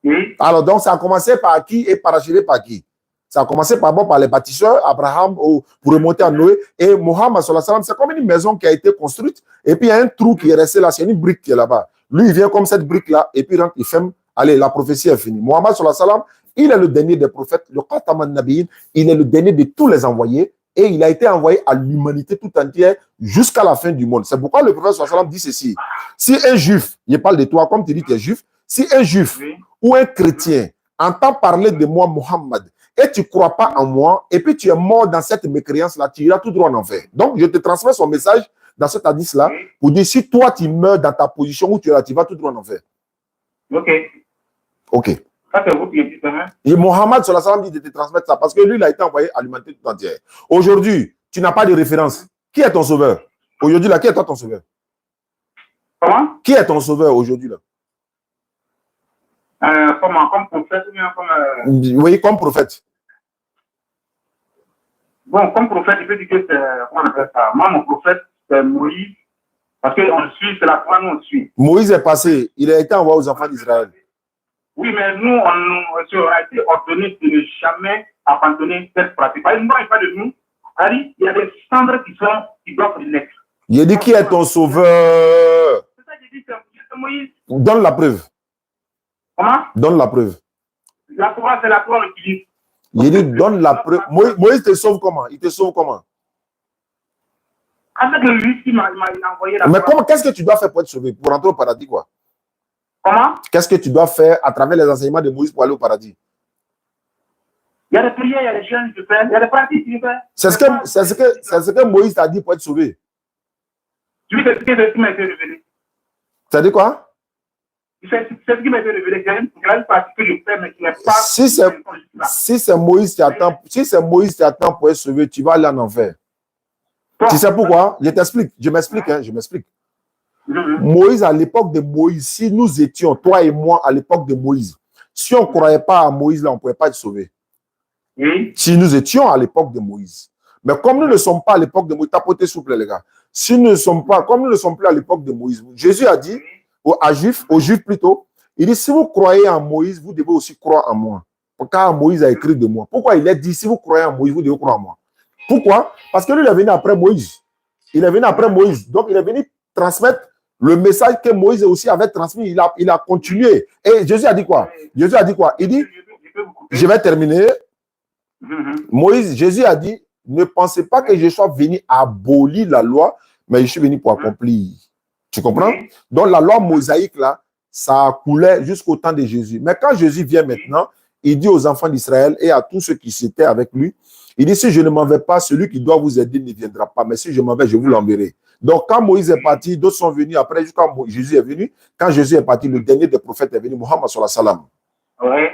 Oui.
Alors, donc, ça a commencé par qui et parachevé par qui? Ça a commencé par les bâtisseurs, Abraham, pour remonter à Noé. Et Mohammed, c'est comme une maison qui a été construite. Et puis, il y a un trou qui est resté là. C'est une brique qui est là-bas. Lui, il vient comme cette brique-là. Et puis, il rentre, il ferme. Allez, la prophétie est finie. Mohammed, il est le dernier des prophètes. Le Khataman Nabiyin, il est le dernier de tous les envoyés. Et il a été envoyé à l'humanité tout entière jusqu'à la fin du monde. C'est pourquoi le prophète dit ceci. Si un juif, je parle de toi, comme tu dis, tu es juif. Si un juif ou un chrétien entend parler de moi, Mohammed, et tu ne crois pas en moi, et puis tu es mort dans cette mécréance-là, tu iras tout droit en enfer. Donc, je te transmets son message dans cet hadith-là pour dire, si toi, tu meurs dans ta position où tu es là, tu vas tout droit en enfer.
Ok.
Ok.
Ça, c'est vous qui dites, hein?
Et Mohammed, dit de te transmettre ça, parce que lui, il a été envoyé à l'humanité tout entière. Aujourd'hui, tu n'as pas de référence. Qui est ton sauveur? Aujourd'hui, là, qui est toi ton sauveur?
Comment?
Qui est ton sauveur aujourd'hui, là?
Comme prophète ou bien comme...
Oui, comme prophète.
Bon, comme prophète, je peux dire que c'est... Comment on appelle ça? Moi, mon prophète, c'est Moïse. Parce qu'on le suit, c'est la foi, nous on le suit.
Moïse est passé. Il a été envoyé aux enfants d'Israël.
Oui, mais nous, on a été ordonné de ne jamais abandonner cette pratique. Par exemple, il parle de nous. Il y a des cendres qui doivent naître.
Il dit, qui est ton sauveur?
C'est ça que je dis, c'est Moïse.
Donne la preuve.
Comment?
Donne la preuve.
La Torah, c'est la Torah qui dit.
Il dit, donne la preuve. Moïse te sauve comment? Il te sauve comment?
Avec lui qui m'a envoyé la
Mais comment, qu'est-ce que tu dois faire pour être sauvé? Pour rentrer au paradis, quoi?
Comment?
Qu'est-ce que tu dois faire à travers les enseignements de Moïse pour aller au paradis?
Il y a des prières, il y a des jeûnes que je fais, il y a des pratiques que je fais.
C'est ce que Moïse t'a dit pour être sauvé.
Tu sais ce qui m'a été révélé.
Ça dit quoi?
C'est ce qui m'a été révélé. Il y a une pratique que je fais, mais qui n'est pas...
Si c'est Moïse qui attend pour être sauvé, tu vas aller en enfer. Bon, tu sais pourquoi? Je t'explique. Je m'explique. Moïse, à l'époque de Moïse, si nous étions, toi et moi, à l'époque de Moïse, si on ne croyait pas à Moïse, là, on ne pouvait pas être sauvé. Oui. Si nous étions à l'époque de Moïse. Mais comme nous ne sommes pas à l'époque de Moïse, tapotez souple, les gars. Si nous ne sommes pas, comme nous ne sommes plus à l'époque de Moïse, Jésus a dit aux Juifs plutôt, il dit, si vous croyez en Moïse, vous devez aussi croire en moi. Car Moïse a écrit de moi. Pourquoi il a dit, si vous croyez en Moïse, vous devez croire en moi? Pourquoi? Parce que lui, il est venu après Moïse. Il est venu après Moïse. Donc, il est venu transmettre le message que Moïse aussi avait transmis. Il a continué. Et Jésus a dit quoi? Jésus a dit quoi? Il dit, je vais terminer. Jésus a dit, ne pensez pas que je sois venu abolir la loi, mais je suis venu pour accomplir. Tu comprends? Donc, la loi mosaïque, là, ça coulait jusqu'au temps de Jésus. Mais quand Jésus vient maintenant, il dit aux enfants d'Israël et à tous ceux qui étaient avec lui, il dit, si je ne m'en vais pas, celui qui doit vous aider ne viendra pas. Mais si je m'en vais, je vous l'enverrai. Donc, quand Moïse est parti, d'autres sont venus après, jusqu'à Jésus est venu. Quand Jésus est parti, le dernier des prophètes est venu, Mohammed sallallahu alayhi wa sallam.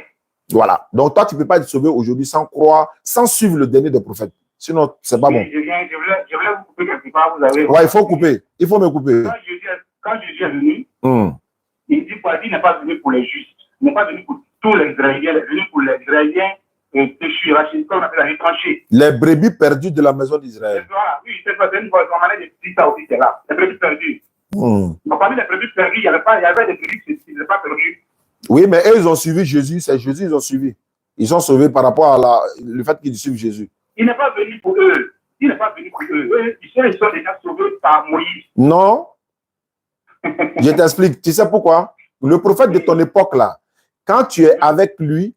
Voilà. Donc, toi, tu ne peux pas être sauvé aujourd'hui sans croire, sans suivre le dernier des prophètes. Sinon, c'est pas bon.
Je voulais vous couper quelque part. Vous avez...
Ouais, il faut couper. Il faut me couper.
Quand Jésus est venu, il dit qu'il n'est pas venu pour les justes. Il n'est pas venu pour tous les Israéliens. Il est venu pour les Israéliens péchus, comme on appelle les tranchés. Les
brebis perdues de la maison d'Israël.
Oui, c'est une manière de dire ça aussi, c'est là. Les brebis perdues. Donc, parmi les brebis perdues, il y avait des brebis qui n'étaient pas perdues.
Oui, mais eux, ils ont suivi Jésus. C'est Jésus, ils ont suivi. Ils sont sauvés par rapport à le fait qu'ils suivent Jésus.
Il n'est pas venu pour eux. Il n'est pas venu pour eux. Ils sont déjà sauvés par Moïse.
Non. Je t'explique. Tu sais pourquoi? Le prophète de ton époque, là, quand tu es avec lui,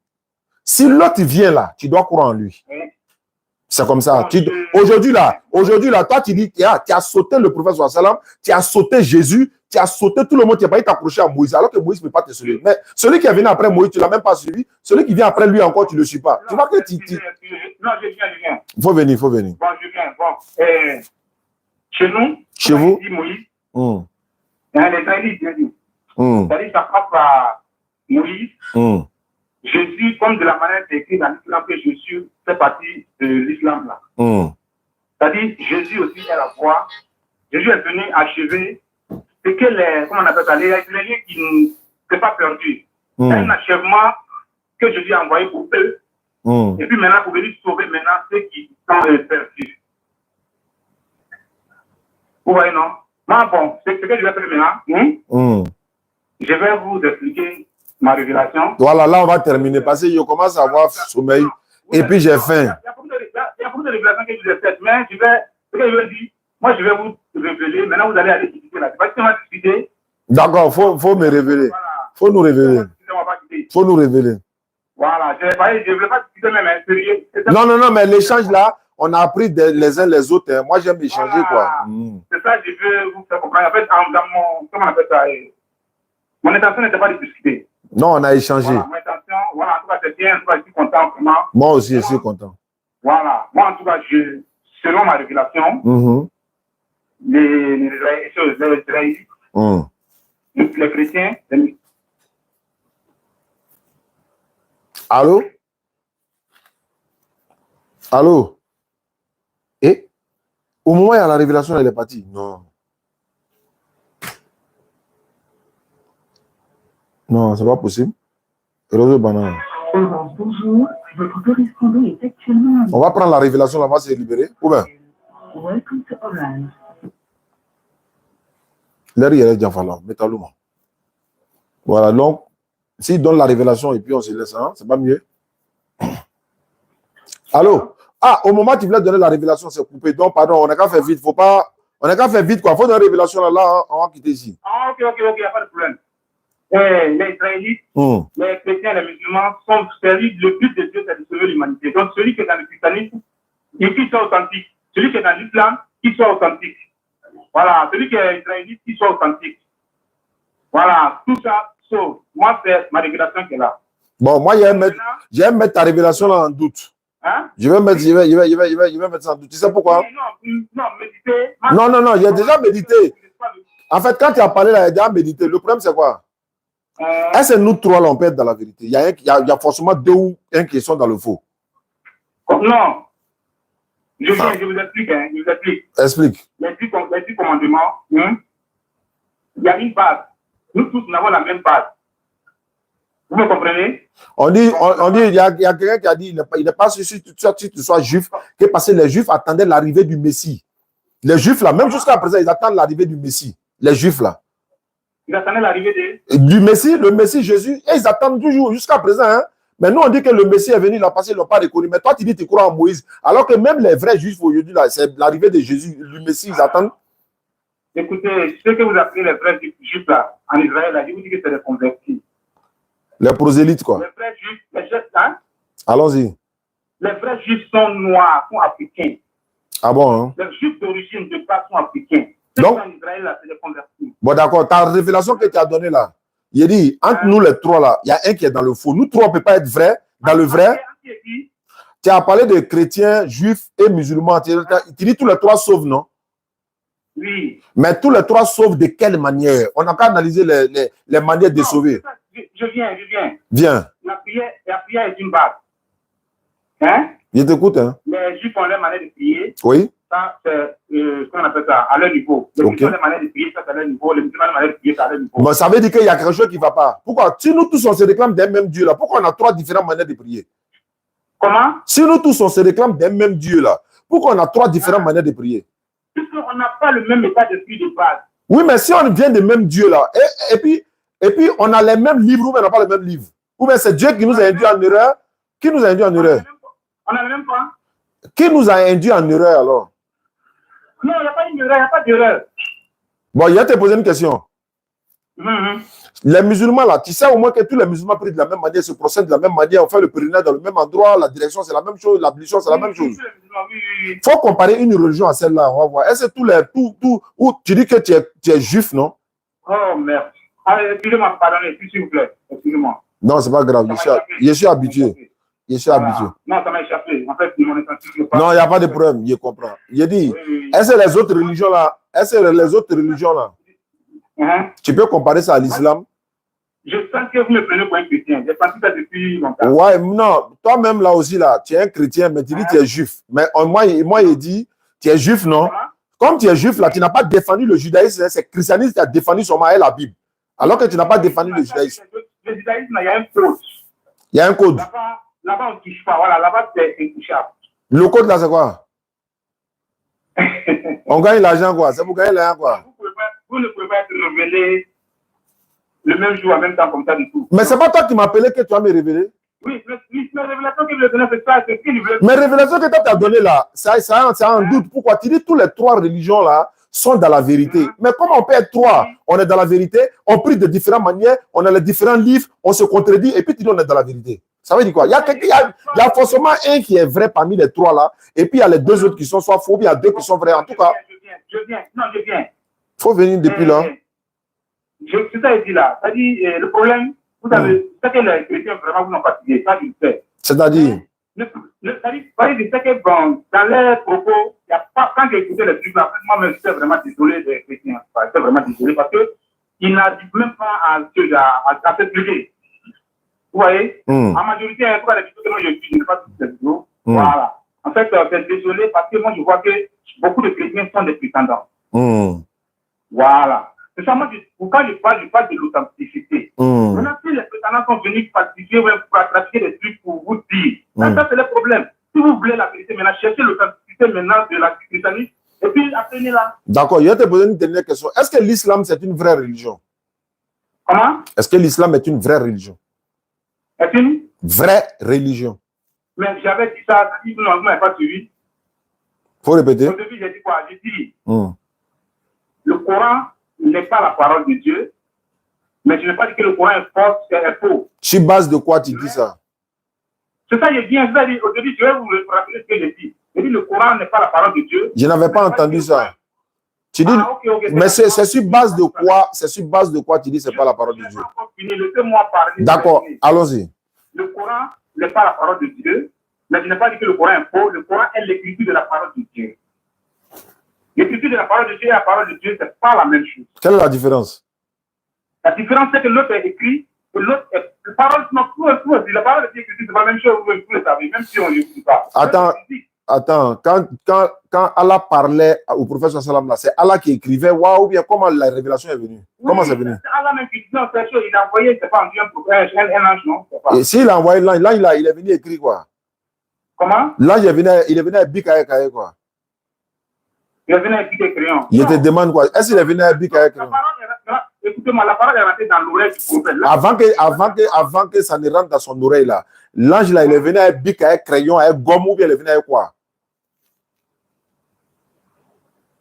si l'autre vient là, tu dois croire en lui. C'est comme ça. Aujourd'hui là, toi, tu dis, tu as sauté le prophète sallallahu alayhi wa sallam, tu as sauté Jésus, tu as sauté tout le monde, tu n'as pas t'approcher à Moïse, alors que Moïse ne peut pas te sauver. Mais celui qui est venu après Moïse, tu ne l'as même pas suivi. Celui qui vient après lui encore, tu ne le suis pas. Tu vois que
Non, je viens.
Il faut venir.
Bon, je viens. Bon. Chez nous,
chez vous,
dit Moïse, les Israélites, bien dit. C'est-à-dire, ça frappe à Moïse. Jésus, comme de la manière d'écrire dans l'islam que Jésus fait partie de l'islam là. C'est-à-dire, Jésus aussi est la voix. Jésus est venu achever ce que les, comment on appelle ça, les Israéliens qui ne sont pas perdus. C'est un achèvement que Jésus a envoyé pour eux. Et puis maintenant, pour venir sauver maintenant ceux qui sont perdus. Vous voyez, non? Moi, bon, ce que je vais faire maintenant, je vais vous expliquer ma révélation.
Voilà, là, on va terminer parce que je commence à avoir sommeil et puis j'ai faim.
Il y a beaucoup de révélations que je vous ai faites, mais ce que je vais dire, moi, je vais vous révéler. Maintenant, vous allez aller discuter là. Parce qu'on va discuter.
D'accord, faut me révéler. Faut nous révéler. Faut nous révéler.
Voilà, je ne veux pas discuter même, sérieux.
Non, mais l'échange là, on a appris les uns les autres. Hein. Moi, j'aime échanger, quoi.
C'est ça que je veux vous faire comprendre. En fait, dans mon, comment on appelle ça, mon intention n'était pas de discuter.
Non, on a échangé.
Voilà, mon intention, voilà, en tout cas, c'est bien. En tout cas, je suis content, vraiment.
Moi aussi, je suis content.
Voilà, moi, en tout cas, selon ma révélation, les Israélites, les chrétiens,
Allô? Allô? Et au moment où il y a la révélation, elle est partie. Non. Non, c'est pas possible. Rose banane.
Bonjour, votre correspondant est actuellement...
On va prendre la révélation, là, on va se libérer. Ou bien?
Welcome to Orange.
L'air, il y a déjà fallu. Mettez-le. Voilà, donc, s'il donne la révélation et puis on se laisse, hein, c'est pas mieux. Allô? Ah, au moment où tu voulais donner la révélation, c'est coupé. Donc, pardon, on n'a qu'à faire vite. Faut pas... On n'a qu'à faire vite, quoi. Il faut donner la révélation là, hein, on va quitter ici.
Ah, ok, il n'y a pas de problème. Les Israélites, les chrétiens, les musulmans sont servis. Le but de Dieu, c'est de sauver l'humanité. Donc, celui qui est dans le christianisme, il soit authentique. Celui qui est dans l'islam, il soit authentique. Voilà, celui qui est israélite, il soit authentique. Voilà, tout ça, sauf. Moi, c'est ma révélation qui est là.
Bon, moi, je vais mettre ta révélation là en doute.
Hein?
Je vais mettre ça en doute. Tu sais pourquoi?
Non, méditer.
Non, j'ai déjà médité. En fait, quand tu as parlé là, il y a déjà médité. Le problème, c'est quoi? Est-ce que nous trois, là, on peut être dans la vérité? Il y a forcément deux ou un qui sont dans le faux.
Non. Je vous explique. Je vous explique.
Explique.
Les 10 commandements, il y a une base. Nous tous, nous avons la même base. Vous me comprenez?
On dit, il y a quelqu'un qui a dit, il n'est pas sûr si tu sois juif, que parce que les juifs attendaient l'arrivée du Messie. Les juifs, là, même jusqu'à présent, ils attendent l'arrivée du Messie. Les juifs, là.
Ils attendaient l'arrivée
du Messie, le Messie Jésus, et ils attendent toujours jusqu'à présent. Hein. Mais nous, on dit que le Messie est venu là parce qu'ils ne l'ont pas reconnu. Mais toi, tu dis que tu crois en Moïse. Alors que même les vrais juifs aujourd'hui, c'est l'arrivée de Jésus, le Messie, ils attendent.
Écoutez, ce que vous appelez les vrais juifs là, en Israël, là, je vous dis que c'est des convertis.
Les prosélytes, quoi.
Les vrais juifs, hein?
Allons-y.
Les vrais juifs sont noirs, sont africains.
Ah bon, hein?
Les juifs d'origine de base sont africains.
Donc,
en Israël, là, c'est des convertis.
Bon, d'accord. Ta révélation que tu as donnée là, il dit, entre nous les trois là, il y a un qui est dans le faux. Nous trois, on ne peut pas être vrai. Dans le vrai, tu as parlé de chrétiens, juifs et musulmans. Tu dis tous les trois sauvent, non?
Oui.
Mais tous les trois sauvent de quelle manière? On n'a qu'à analyser les manières de sauver.
Je viens.
Viens.
La prière est une base. Hein?
Je t'écoute, hein?
Les juifs ont leur manière de prier.
Oui.
Ça, c'est ce qu'on appelle ça, à leur niveau. Les musulmans ont leur manière de prier, ça, c'est à leur niveau. Les musulmans ont leur manière de prier, ça, à leur niveau.
Bon, ça veut dire qu'il y a quelque chose qui ne va pas. Pourquoi? Si nous tous, on se réclame d'un même Dieu, là, pourquoi on a trois différentes manières de prier?
Comment? Si
nous tous, on se réclame d'un même Dieu, là, pourquoi on a trois différentes manières de prier?
Puisqu'on n'a pas le même état d'esprit de base.
Oui, mais si on vient du même Dieu, là, et puis on a les mêmes livres, ou bien on n'a pas les mêmes livres. Ou bien c'est Dieu qui nous a induit en erreur. Qui nous a induit en erreur?
On a le même point.
Qui nous a induit en erreur, alors?
Non, il n'y a pas d'erreur, il n'y a pas d'erreur.
Bon, il y a te poser une question. Les musulmans, là, tu sais au moins que tous les musulmans prient de la même manière, se procèdent de la même manière, on fait le pèlerinage dans le même endroit, la direction c'est la même chose, l'ablution c'est la même chose. Il faut comparer une religion à celle-là, on va voir. Est-ce que où tu dis que tu es juif, non?
Oh merde. Excusez-moi, pardonnez, s'il vous plaît. Excusez-moi.
Non, c'est pas grave, je suis habitué. Je suis habitué.
Non, ça m'a échappé. En fait, mon intention,
non, il n'y a pas de problème, je comprends. Je dis, est-ce que les autres religions là, tu peux comparer ça à l'islam?
Je sens que vous me prenez pour un chrétien. J'ai senti ça depuis longtemps.
Ouais, non, toi-même là aussi, là, tu es un chrétien, mais tu dis que tu es juif. Mais moi, il dit, tu es juif, non? Comme tu es juif, là, tu n'as pas défendu le judaïsme, c'est le christianisme qui a défendu son et la Bible. Alors que tu n'as pas défendu le judaïsme.
Le judaïsme, il y a un code.
Il y a un code.
Là-bas, on ne touche pas. Voilà, là-bas, c'est intouchable.
Le code, là, c'est quoi? On gagne l'argent quoi? C'est pour gagner l'argent quoi?
Vous ne pouvez pas être révélé le même jour, en même temps, comme ça du tout.
Mais c'est pas toi qui m'as appelé que tu vas me révéler?
Oui, mais la révélation qu'il veut donner, c'est ça, c'est ce qu'il veut.
Mais révélation que tu as donnée là, ça a un doute. Pourquoi? Tu dis tous les trois religions là sont dans la vérité. Mais comment on peut être trois? On est dans la vérité, on prie de différentes manières, on a les différents livres, on se contredit et puis tu dis on est dans la vérité. Ça veut dire quoi? Il y a forcément un qui est vrai parmi les trois là, et puis il y a les deux autres qui sont soit faux, il y a deux qui sont vrais. En tout cas,
je viens. Il
faut venir depuis là.
C'est ça qu'il dit là. C'est-à-dire, le problème, vous savez, c'est que les chrétiens vraiment vous ont fatigué, ça je le sais.
C'est-à-dire?
C'est-à-dire que bon, dans leurs propos, il y a pas, quand j'ai écouté les trucs là, moi-même, j'étais vraiment désolé des chrétiens. J'étais vraiment désolé parce qu'ils n'arrivent même pas à s'expliquer. Vous voyez? En majorité, en tout cas, les vidéos que moi je suis, je n'ai pas toutes les vidéos. Voilà. En fait, c'est désolé parce que moi je vois que beaucoup de chrétiens sont des prétendants. Voilà. C'est ça, moi, quand je parle de l'authenticité. Maintenant, si les prétendants sont venus participer ou pratiquer des trucs pour vous dire, ça c'est le problème. Si vous voulez la vérité, maintenant, cherchez l'authenticité maintenant de la christianisme et puis apprenez-la. D'accord,
je vais te poser une dernière question. Est-ce que l'islam c'est une vraie religion?
Comment?
Est-ce que l'islam est une vraie religion?
Est une
vraie religion?
Mais j'avais dit ça, vous n'avez pas suivi.
Faut répéter.
Au début, j'ai dit quoi? J'ai dit, le Coran n'est pas la parole de Dieu, mais je n'ai pas dit que le Coran est faux.
Sur base de quoi tu dis ça?
C'est ça, j'ai dit, au début, je vais vous rappeler ce que j'ai dit. J'ai dit, le Coran n'est pas la parole de Dieu.
Je n'avais pas entendu ça. Tu dis, mais c'est sur base de quoi? C'est sur base de quoi tu dis c'est pas la parole de Dieu?
Laissez-moi parler.
D'accord, allons-y.
Le Coran n'est pas la parole de Dieu, mais je n'ai pas dit que le Coran est faux. Le Coran est l'écriture de la parole de Dieu. L'écriture de la parole de Dieu et la parole de Dieu, ce n'est pas la même chose.
Quelle est la différence?
La différence, c'est que l'autre est écrit, et l'autre est. La parole de Dieu, c'est pas la même chose, vous le savez, même si on ne le dit pas.
Attends, quand Allah parlait au prophète sallam là, c'est Allah qui écrivait, waouh, ou bien comment la révélation est venue? Comment c'est venu?
Allah même qui dit, non, c'est sûr, il a envoyé, c'est pas un ange, non?
Et s'il a envoyé là, il est venu écrire quoi?
Comment?
Là, il est venu à Bikaye quoi?
Il est venu à Bikaye crayon.
Il te demande quoi? Est-ce qu'il est venu à Bikaye crayon?
Écoutez-moi, la parole est rentrée dans l'oreille du prophète.
Avant que ça ne rentre dans son oreille là, l'ange là, il est venu à Bikaye crayon, à gomme ou bien il est venu à quoi?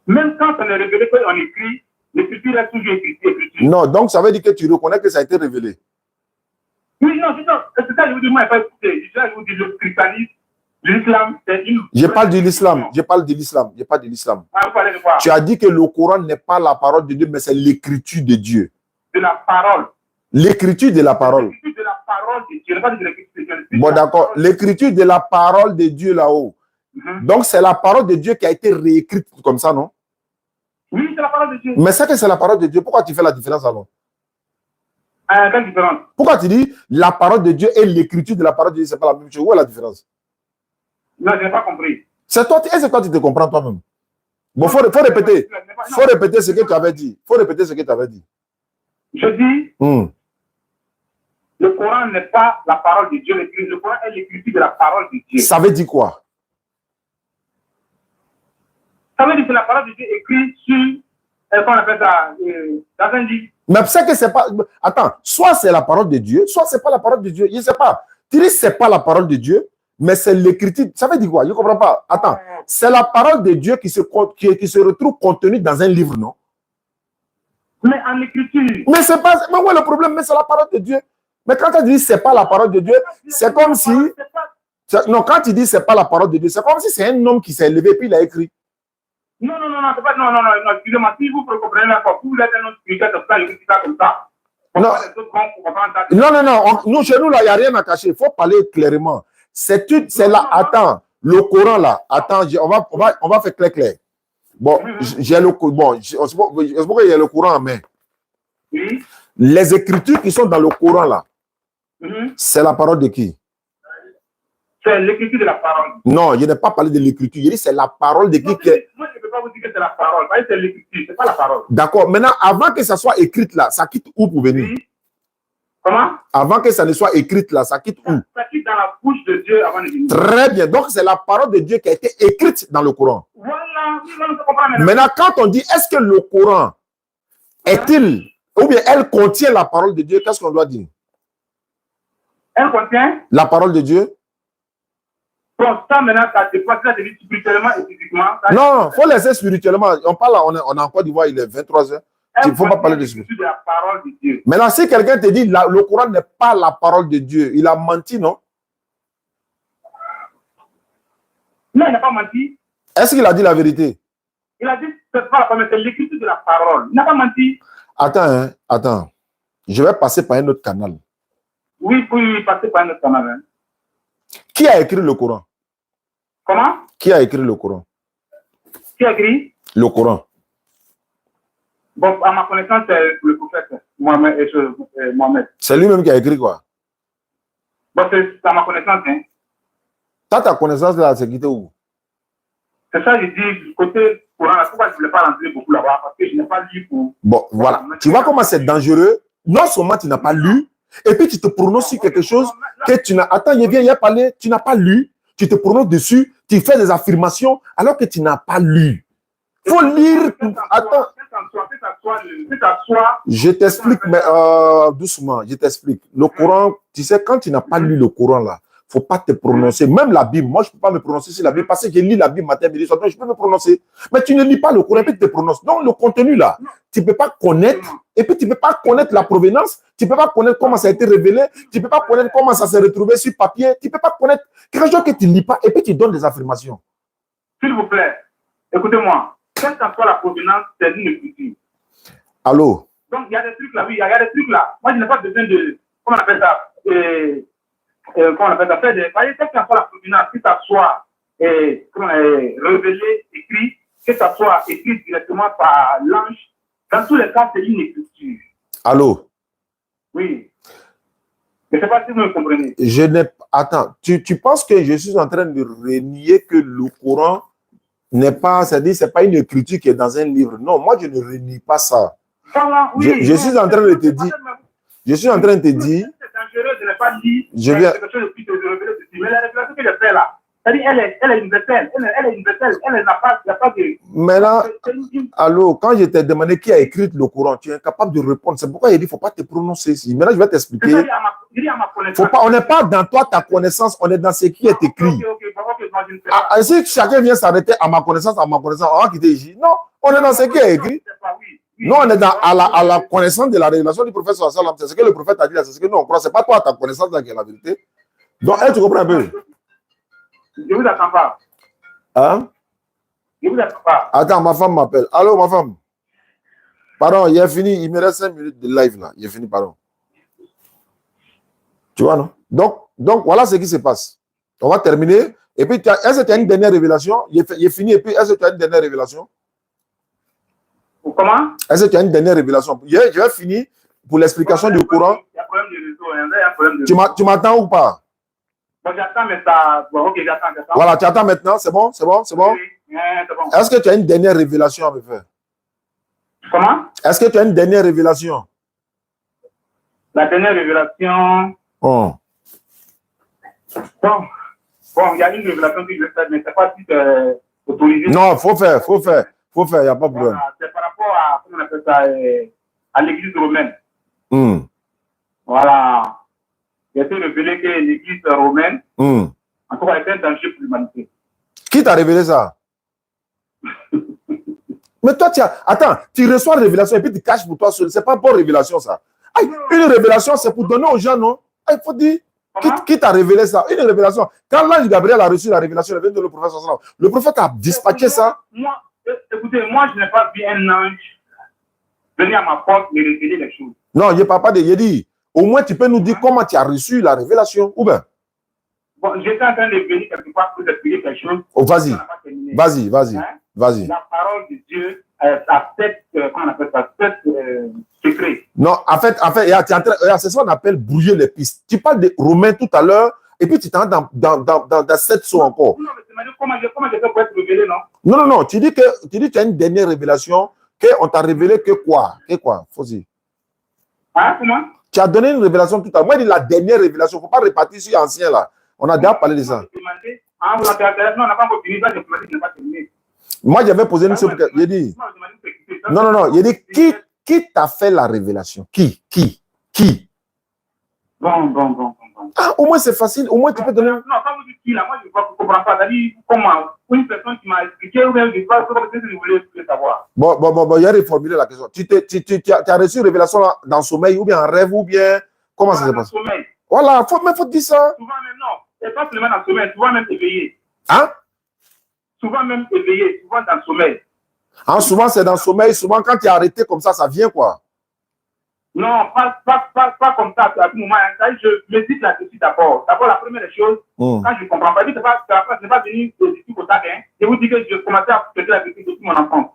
Même quand on est révélé qu'on écrit, l'écriture est toujours écrite.
Non, donc ça veut dire que tu reconnais que ça a été révélé.
Oui, non, c'est ça. C'est ça, je vous dis, moi, je n'ai pas écouté. Je vous dis, le christianisme, l'islam, c'est une.
Je parle de l'islam. Je parle de l'islam. Je parle de l'islam.
Vous parlez de quoi?
Tu as dit que le Coran n'est pas la parole de Dieu, mais c'est l'écriture de Dieu.
De la parole.
L'écriture de la parole.
L'écriture de la parole de Dieu. Je n'ai pas dit de l'écriture de Dieu.
Bon, d'accord. L'écriture de la parole de Dieu là-haut. Donc, c'est la parole de Dieu qui a été réécrite comme ça, non?
Oui, c'est la parole de Dieu.
Mais c'est que c'est la parole de Dieu. Pourquoi tu fais la différence alors?
Quelle différence?
Pourquoi tu dis la parole de Dieu et l'écriture de la parole de Dieu, c'est pas la même chose? Où est la différence?
Non, je n'ai pas compris.
C'est toi, est-ce que toi tu te comprends toi-même? Bon, faut répéter. Faut répéter ce que tu avais dit. Faut répéter ce que tu avais dit.
Je dis, le Coran n'est pas la parole de Dieu. Le Coran est l'écriture de la parole de Dieu.
Ça veut dire quoi?
Ça veut dire que la parole de Dieu écrite sur, qu'on appelle ça, dans un livre.
Mais c'est que c'est pas. Attends, soit c'est la parole de Dieu, soit c'est pas la parole de Dieu. Je ne sais pas. Tu dis c'est pas la parole de Dieu, mais c'est l'écriture. Ça veut dire quoi? Je ne comprends pas. Attends, c'est la parole de Dieu qui se retrouve contenue dans un livre, non?
Mais en écriture.
Mais c'est pas. Mais ouais, le problème, mais c'est la parole de Dieu. Mais quand tu dis c'est pas la parole de Dieu, c'est comme si. Non, quand tu dis c'est pas la parole de Dieu, c'est comme si c'est un homme qui s'est levé et puis il a écrit.
Non, c'est pas. Non, excusez-moi, si vous comprenez d'accord, vous êtes un autre spirituel comme ça, je vous dis ça comme ça.
Non. Nous, chez nous, là, il n'y a rien à cacher. Il faut parler clairement. C'est là. Attends, le Coran, là. Attends, on va faire clair. Bon, j'ai le Coran. Bon, c'est pourquoi il y a le Coran en main.
Oui.
Les écritures qui sont dans le Coran, là, c'est la parole de qui?
C'est l'écriture de la parole.
Non, je n'ai pas parlé de l'écriture. Je dis c'est la parole de qui?
Moi, je ne peux pas vous dire que c'est la parole. C'est l'écriture, ce n'est pas la parole.
D'accord. Maintenant, avant que ça soit écrite là, ça quitte où pour venir?
Oui. Comment?
Avant que ça ne soit écrite là, ça quitte où?
Ça quitte dans la bouche de Dieu avant de venir.
Très bien. Donc, c'est la parole de Dieu qui a été écrite dans le Coran.
Voilà,
Maintenant, quand on dit, est-ce que le Coran est-il, ou bien elle contient la parole de Dieu, qu'est-ce qu'on doit dire?
Elle contient
la parole de Dieu?
Bon, ça maintenant, ça dépend, ça devient spirituellement et physiquement.
Non, il faut laisser spirituellement. On parle, on est en Côte d'Ivoire, il est 23h. Il ne faut pas parler de ça.
La parole de Dieu.
Maintenant, si quelqu'un te dit le Coran n'est pas la parole de Dieu, il a menti, non?
Non, il n'a pas menti.
Est-ce qu'il a dit la vérité?
Il a dit c'est pas la parole, c'est l'écriture de la parole. Il n'a pas menti.
Attends, hein, attends. Je vais passer par un autre canal.
Oui, passer par un autre canal. Hein.
Qui a écrit le Coran?
Comment?
Qui a écrit le Coran?
Qui a écrit?
Le Coran.
Bon, à ma connaissance, c'est le prophète Mohamed.
C'est lui-même qui a écrit quoi?
Bon, c'est à ma connaissance. Hein.
Ta connaissance là, c'est quitté où?
C'est ça, je dis, côté Coran, pourquoi je ne voulais pas rentrer beaucoup là-bas? Parce que je n'ai pas lu pour...
Bon, voilà. Tu vois comment c'est dangereux? Non seulement tu n'as pas lu, et puis tu te prononces sur quelque chose que tu n'as... Attends, il vient parler, tu n'as pas lu, tu te prononces dessus, tu fais des affirmations alors que tu n'as pas lu. Il faut lire... Attends. Je t'explique, mais doucement, je t'explique. Le Coran, tu sais, quand tu n'as pas lu le Coran là, il ne faut pas te prononcer. Même la Bible, moi je ne peux pas me prononcer sur la Bible parce que je lis la Bible matin, midi, soir, donc je peux me prononcer. Mais tu ne lis pas le Coran et puis tu te prononces. Donc le contenu là, tu ne peux pas connaître, et puis tu ne peux pas connaître la provenance, tu ne peux pas connaître comment ça a été révélé, tu ne peux pas connaître comment ça s'est retrouvé sur papier, tu ne peux pas connaître quelque chose que tu ne lis pas et puis tu donnes des affirmations.
S'il vous plaît, écoutez-moi, quelle que soit la provenance, c'est une écriture.
Allô?
Donc il y a des trucs là, oui, il y a des trucs là. Moi je n'ai pas besoin de, comment on appelle ça, comment on appelle ça, faire des, quelle que soit la provenance, que ça soit révélé, écrit, que ça soit écrit directement par l'ange, dans tous les cas, c'est une écriture.
Allô?
Oui. Je ne sais pas si vous me comprenez.
Je n'ai pas. Attends, tu penses que je suis en train de renier que le Coran n'est pas, c'est-à-dire, c'est pas une écriture qui est dans un livre. Non, moi, je ne renie pas ça.
Voilà, oui,
je suis en train de te dire. Je suis en train de te dire.
C'est dangereux de ne pas lire.
Je viens.
Mais la révélation que je fais là, c'est-à-dire, elle est universelle. Elle est universelle. Elle n'a pas de.
Maintenant, allô, quand je t'ai demandé qui a écrit le Coran, tu es incapable de répondre. C'est pourquoi il dit qu'il ne faut pas te prononcer ici. Maintenant, je vais t'expliquer. On n'est pas dans toi, ta connaissance, on est dans ce qui est écrit. Si chacun vient s'arrêter à ma connaissance, on va quitter ici. Non, on est dans ce qui est écrit. Non, on est à la connaissance de la révélation du prophète sallallahu alayhi wa sallam. C'est ce que le prophète a dit là, c'est ce que nous on croit. Ce n'est pas toi, ta connaissance là qui est la vérité. Donc, tu comprends un peu?
Je vous attends pas.
Hein?
Je vous attends pas.
Attends, ma femme m'appelle. Allô, ma femme? Pardon, il est fini. Il me reste 5 minutes de live là. Il est fini, pardon. Tu vois, non? Donc voilà ce qui se passe. On va terminer. Et puis, est-ce que tu as une dernière révélation? Il est fini. Et puis, est-ce que tu as une dernière révélation?
Comment?
Est-ce que tu as une dernière révélation? Je vais finir pour l'explication du Coran.
Il y a un problème de réseau. Il y a un problème de réseau.
Tu m'attends ou pas?
Bon, j'attends, mais ça. Bon, ok, j'attends.
Voilà, tu attends maintenant. C'est bon? C'est bon? C'est bon?
Oui, c'est bon.
Est-ce que tu as une dernière révélation à me faire?
Comment?
Est-ce que tu as une dernière révélation?
La dernière révélation.
Oh.
Bon, il y a une révélation que je vais faire, mais je ne sais pas si c'est autorisé.
Non, faut faire, il n'y a pas de problème.
Voilà, c'est par rapport à, comment on appelle ça, à l'église romaine.
Mm.
Voilà. Il a été révélé que l'église romaine, en tout cas, était un danger pour l'humanité.
Qui t'a révélé ça? Mais toi, attends, tu reçois une révélation et puis tu caches pour toi seul. Ce n'est pas une bonne révélation, ça. Aïe, une révélation, c'est pour donner aux gens, non? Il faut dire. Qui t'a révélé ça? Une révélation. Quand l'ange Gabriel a reçu la révélation, il vient de le prophète. Le prophète a dispatché ça.
Écoutez, moi, je n'ai pas vu un ange venir à ma porte me révéler les choses.
Non, il n'y a pas de. Il dit, au moins, tu peux nous dire comment tu as reçu la révélation. Ou bien?
Bon, j'étais en train de venir quelque part pour t'expliquer quelque chose.
Oh, vas-y. Vas-y.
Hein? Vas-y. La parole de Dieu a sept, comment on appelle ça, sept secrets. Non,
en fait, c'est ça qu'on appelle brouiller les pistes. Tu parles de Romains tout à l'heure, et puis tu t'en dans 7 sauts encore.
Non, mais comment je fais pour être révélé, non?
Non. Tu dis que tu as une dernière révélation, qu'on t'a révélé que quoi? Faut dire.
Hein, comment?
Tu as donné une révélation tout à l'heure. Moi, je dis la dernière révélation. Il ne faut pas répartir sur l'ancien là. On a déjà parlé de ça.
Non, on n'a pas encore fini, ça, je ne pas terminé.
Moi, j'avais posé une chose. J'ai dit, non. Il dit, qui t'a fait la révélation? Qui?
Bon.
Ah, au moins, c'est facile. Au moins, tu peux donner.
Non, quand vous dites qui, là, moi, je ne comprends pas. C'est-à-dire, comment une personne qui m'a expliqué, ou bien je ne sais pas ce que je voulais savoir.
Bon, il y a reformulé la question. Tu as reçu une révélation dans le sommeil, ou bien en rêve, ou bien. Comment ça se passe?
Dans le sommeil.
Voilà, faut dire ça.
Souvent même, non. C'est pas seulement dans le sommeil, souvent même éveillé.
Hein?
Souvent même éveillé, souvent dans le sommeil.
Hein, souvent, c'est dans le sommeil. Souvent, quand tu es arrêté comme ça vient, quoi.
Non, pas comme ça, à tout moment. Je médite là-dessus d'abord. D'abord, la première des choses, quand je ne comprends pas, ce n'est pas venu du tout au tac. Je vous dis que je commençais à poser la vérité depuis mon enfance.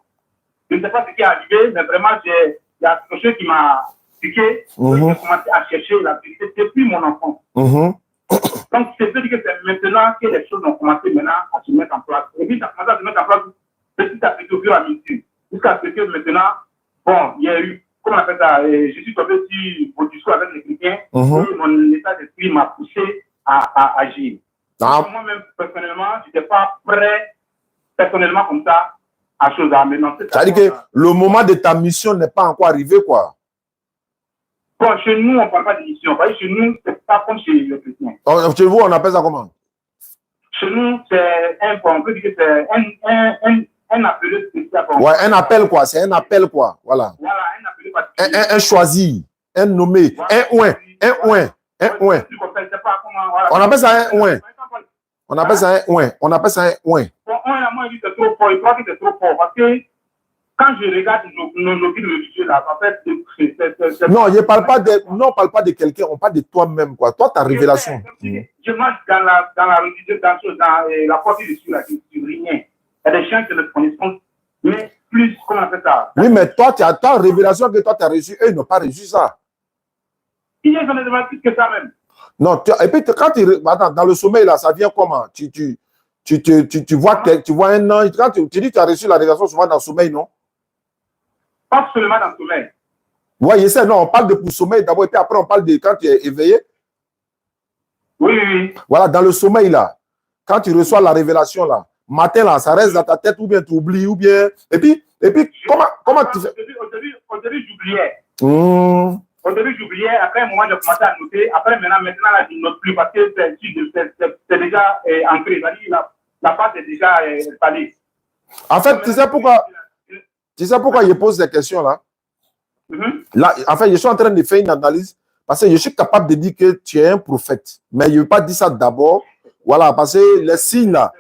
Je ne sais pas ce qui est arrivé, mais vraiment, il y a quelque chose qui m'a piqué. J'ai commencé à chercher la vérité depuis mon enfance. Donc, je peux dire que c'est maintenant que les choses ont commencé maintenant à se mettre en place. Et puis, ça a commencé à se mettre en place petit à petit au fur et à mesure. Jusqu'à ce que maintenant, bon, il y a eu, comment on appelle ça, je suis tombé sur vos discours avec les chrétiens, et mon état d'esprit m'a poussé à agir. Moi-même, personnellement, je n'étais pas prêt, personnellement, comme ça, à chose à maintenant.
C'est-à-dire que le moment de ta mission n'est pas encore arrivé, quoi.
Bon, chez nous, on ne parle pas de mission. Chez nous, ce n'est pas comme chez les chrétiens.
Chez vous, on appelle ça comment?
Chez nous, c'est on peut dire que c'est un appel spécial.
Ouais, un appel, quoi. C'est un appel, quoi. Voilà.
Voilà, un appel particulier.
Un choisi, un nommé, voilà, un ouin. On appelle ça un ouin. On appelle ça un ouin. On appelle ça un ouin.
Bon, moi, je dis que c'est trop fort. Je crois que c'est trop fort parce que quand je regarde nos guides religieux là, en fait, c'est
non, je parle pas de quelqu'un, on parle de toi-même, quoi. Toi, ta révélation.
Je marche dans la religion, dans la porte dessus là, qui ne rien. Il y a des gens qui ne connaissent pas, mais plus, comment on appelle ça?
Oui, mais toi, tu as ta révélation que toi, tu as reçue. Eux, ils n'ont pas reçu ça.
Ils n'ont pas plus que ça même.
Non, et puis quand attends, dans le sommeil, là, ça vient comment? Tu vois un ange. Quand tu dis que tu as reçu la révélation souvent dans le sommeil, non?
Pas seulement dans le sommeil.
Oui, je sais, non, on parle de pour sommeil d'abord, et puis après, on parle de quand tu es éveillé.
Oui.
Voilà, dans le sommeil, là, quand tu reçois la révélation, là, matin, là, ça reste dans ta tête, ou bien tu oublies, ou bien. Et puis comment tu fais?
Au début, j'oubliais. Au début, j'oubliais. Après un moment, j'ai commencé à noter. Après, maintenant, là, je ne note plus parce que c'est déjà ancré. La base est déjà installée.
En fait, tu sais pourquoi je pose ces questions-là? Là, en fait, je suis en train de faire une analyse parce que je suis capable de dire que tu es un prophète. Mais je ne veux pas dire ça d'abord. Voilà, parce que les signes là,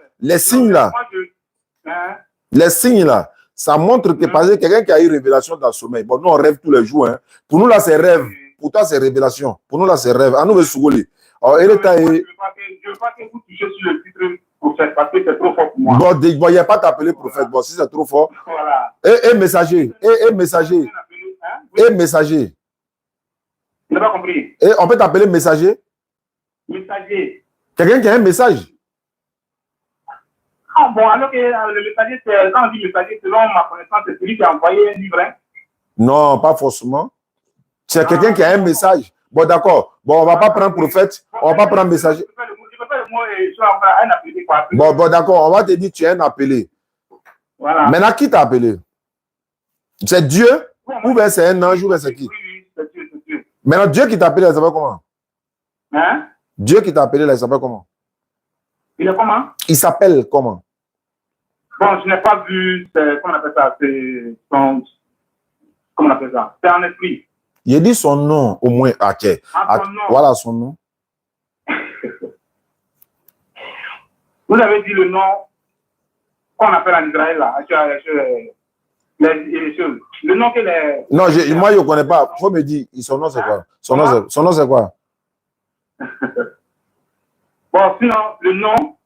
ça montre que parce que quelqu'un qui a eu révélation dans le sommeil. Bon, nous, on rêve tous les jours. Hein. Pour nous, là, c'est rêve. Pour toi, c'est révélation. Pour nous, là, c'est rêve. À nous, c'est sougoulé.
Je ne veux pas que vous touchiez sur le titre prophète parce que c'est trop fort pour moi.
Bon, il n'y a pas t'appeler prophète. Bon, si c'est trop fort.
Voilà.
Et messager. Et messager. Et messager.
Je n'ai pas compris.
Et on peut t'appeler messager?
Messager.
Quelqu'un qui a un message.
Ah bon, alors que le messager, quand on dit messager, selon ma connaissance, c'est celui qui a envoyé un livre. Hein?
Non, pas forcément. C'est quelqu'un qui a un message. Bon, d'accord. Bon, on ne va pas prendre prophète. On ne va pas prendre messager.
Je peux pas le mot, je suis un appelé. Quoi.
Bon, d'accord. On va te dire tu es un appelé.
Voilà.
Maintenant, qui t'a appelé? C'est Dieu? Ou bien c'est un ange? Ou bien c'est qui?
Oui, c'est Dieu.
Maintenant, Dieu qui t'a appelé, il s'appelle comment?
Hein?
Dieu qui t'a appelé, il s'appelle comment?
Il est comment?
Il s'appelle comment?
Bon, je n'ai pas vu, comment on appelle ça? C'est son, comment on appelle ça? C'est un esprit.
Il dit son nom, au moins. Ok.
Son nom.
Voilà son nom.
Vous avez dit le nom qu'on appelle en Israël, là. Les choses. Le nom que les...
Non, moi, je ne connais pas. Il faut me dire, son nom, c'est quoi? Son nom, c'est quoi?
Bon, sinon,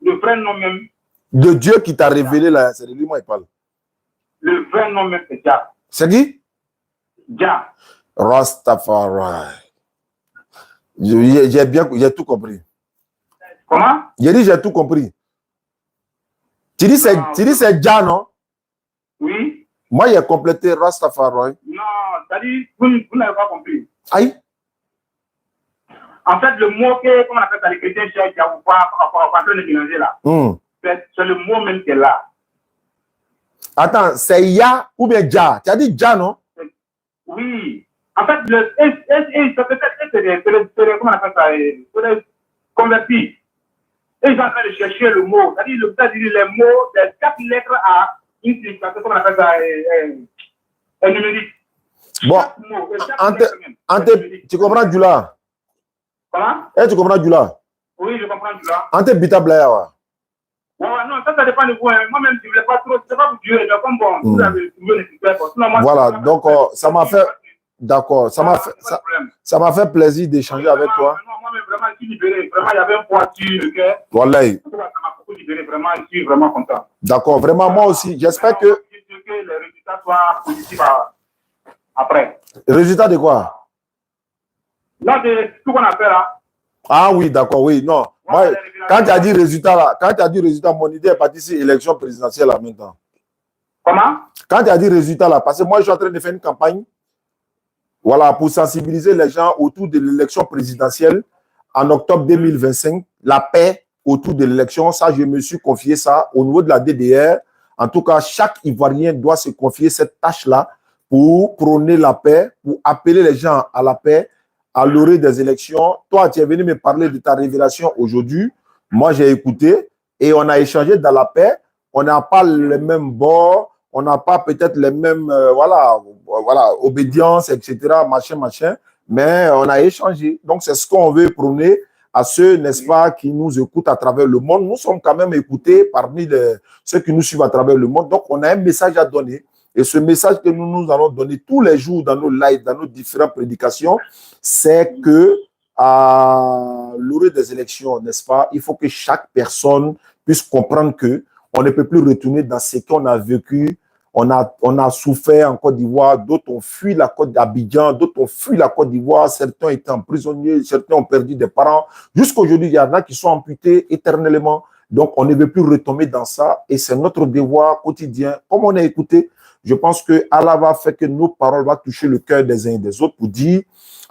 le vrai nom même.
De Dieu qui t'a révélé, là, c'est de lui, moi, il parle.
Le vrai nom même, c'est Jah.
C'est qui?
Jah.
Rastafari. J'ai tout compris.
Comment?
J'ai dit, j'ai tout compris. Tu dis, c'est Jah, non?
Oui.
Moi, j'ai complété Rastafari.
Non, c'est-à-dire, vous n'avez pas compris.
Aïe.
En fait, le mot que, comment on appelle ça, les chrétiens cherchent à vous voir en train de mélanger là. C'est le mot même qui est là.
Attends, c'est Ya ou bien Ja? Tu as dit Ja, non?
Oui. En fait, ça peut être, comment on appelle ça, c'est converti. Et ils sont en train de chercher le mot. C'est-à-dire, le gars dit les mots, les 4 lettres à une signification, comment on appelle ça, un numérique.
Bon, tu comprends Djoula?
Comment?
Tu comprends Djoula?
Oui, je comprends Djoula.
Ante Bita Blaya, wa?
Non, ça dépend de vous. Moi-même, je ne voulais pas trop, c'est pas pour Dieu, mais comme bon, vous avez trouvé le super.
Voilà, donc ça m'a fait, d'accord, ça m'a fait plaisir d'échanger avec toi.
Moi-même, vraiment, je suis libéré. Vraiment, il y avait un poids sur le cœur.
Voilà.
Ça m'a beaucoup libéré, vraiment, je suis vraiment content.
D'accord, vraiment, moi aussi, j'espère que
les résultats soient positifs après.
Résultat de quoi?
Non, de tout qu'on a fait là.
Ah oui, d'accord, oui, non. Moi, quand tu as dit résultat là, mon idée est partie sur l'élection présidentielle en même temps.
Comment?
Quand tu as dit résultat là, parce que moi je suis en train de faire une campagne, voilà, pour sensibiliser les gens autour de l'élection présidentielle en octobre 2025, la paix autour de l'élection, ça je me suis confié ça au niveau de la DDR. En tout cas, chaque Ivoirien doit se confier cette tâche-là pour prôner la paix, pour appeler les gens à la paix, à l'orée des élections. Toi, tu es venu me parler de ta révélation aujourd'hui. Moi, j'ai écouté et on a échangé dans la paix. On n'a pas le même bord, on n'a pas peut-être les mêmes, voilà, obédience, etc., machin, mais on a échangé. Donc, c'est ce qu'on veut prôner à ceux, n'est-ce pas, qui nous écoutent à travers le monde. Nous sommes quand même écoutés parmi ceux qui nous suivent à travers le monde. Donc, on a un message à donner. Et ce message que nous allons donner tous les jours dans nos lives, dans nos différentes prédications, c'est que à l'orée des élections, n'est-ce pas, il faut que chaque personne puisse comprendre que on ne peut plus retourner dans ce qu'on a vécu. On a souffert en Côte d'Ivoire, d'autres ont fui la Côte d'Abidjan, d'autres ont fui la Côte d'Ivoire, certains étaient emprisonnés, certains ont perdu des parents. Jusqu'aujourd'hui, il y en a qui sont amputés éternellement. Donc, on ne veut plus retomber dans ça et c'est notre devoir quotidien. Comme on a écouté, je pense que Allah va faire que nos paroles vont toucher le cœur des uns et des autres pour dire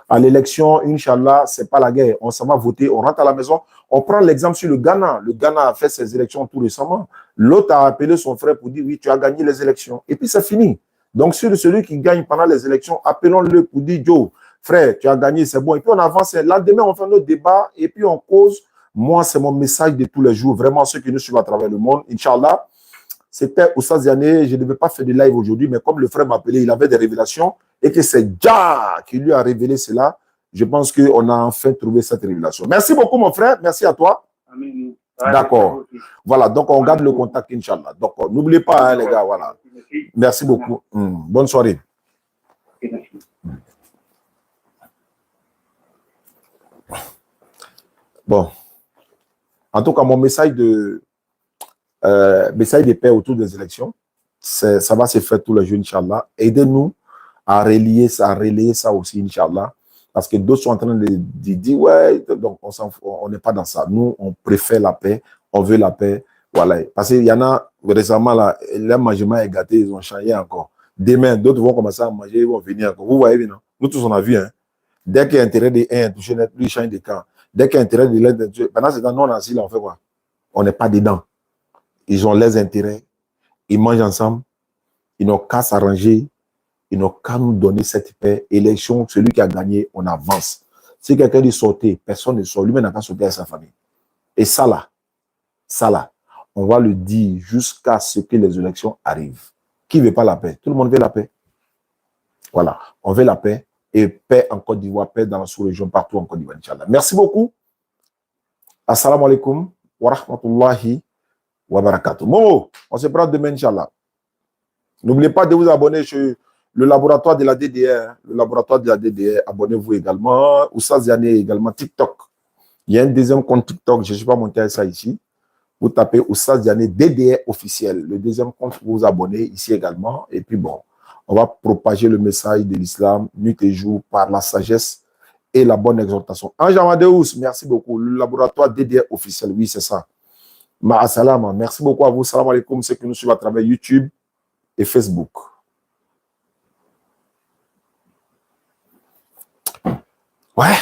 à l'élection, Inch'Allah, c'est pas la guerre. On s'en va voter, on rentre à la maison. On prend l'exemple sur le Ghana. Le Ghana a fait ses élections tout récemment. L'autre a appelé son frère pour dire oui, tu as gagné les élections. Et puis c'est fini. Donc, sur celui qui gagne pendant les élections, appelons-le pour dire Joe, frère, tu as gagné, c'est bon. Et puis on avance. Là, demain, on fait notre débat et puis on cause. Moi, c'est mon message de tous les jours. Vraiment, ceux qui nous suivent à travers le monde, Inch'Allah. C'était Oustaz Diané, je ne devais pas faire de live aujourd'hui, mais comme le frère m'a appelé, il avait des révélations et que c'est Jah qui lui a révélé cela, je pense qu'on a enfin trouvé cette révélation. Merci beaucoup, mon frère. Merci à toi.
Amen.
D'accord. Voilà, donc on garde le contact, Inch'Allah. Donc, n'oubliez pas, hein, les gars, voilà. Merci beaucoup. Bonne soirée. Bon. En tout cas, mon message de paix autour des élections, ça va se faire tous les jours, Inch'Allah. Aidez-nous à relayer ça aussi, Inch'Allah. Parce que d'autres sont en train de dire, ouais, donc on n'est pas dans ça. Nous, on préfère la paix, on veut la paix. Voilà. Parce qu'il y en a, récemment, là, leur mangement est gâté, ils ont changé encore. Demain, d'autres vont commencer à manger, ils vont venir encore. Vous voyez, non? Nous tous, on a vu, hein. Dès qu'il y a intérêt de un touché net, lui, il change de camp. Dès qu'il y a intérêt de l'autre, pendant ce temps, nous, on est assis là, on fait quoi? On n'est pas dedans. Ils ont leurs intérêts, ils mangent ensemble, ils n'ont qu'à s'arranger, ils n'ont qu'à nous donner cette paix. Élection, celui qui a gagné, on avance. Si quelqu'un dit sauter, personne ne sort, lui-même n'a pas sauté à sa famille. Et ça là, on va le dire jusqu'à ce que les élections arrivent. Qui ne veut pas la paix? Tout le monde veut la paix. Voilà, on veut la paix. Et paix en Côte d'Ivoire, paix dans la sous-région, partout en Côte d'Ivoire, Inch'Allah. Merci beaucoup. Assalamu alaikum wa rahmatullahi wa barakatuh. Momo, on se prend demain, Inch'Allah. N'oubliez pas de vous abonner sur le laboratoire de la DDR. Le laboratoire de la DDR, abonnez-vous également. Oustaz Diané également, TikTok. Il y a un deuxième compte TikTok, je ne suis pas monté à ça ici. Vous tapez Oustaz Diané DDR officiel. Le deuxième compte, vous vous abonnez ici également. Et puis bon, on va propager le message de l'islam nuit et jour par la sagesse et la bonne exhortation. Ange Amadeus, merci beaucoup. Le laboratoire DDR officiel, oui, c'est ça. Ma'asalama, merci beaucoup à vous. Salam alaikum, ceux qui nous suivent à travers YouTube et Facebook. Ouais.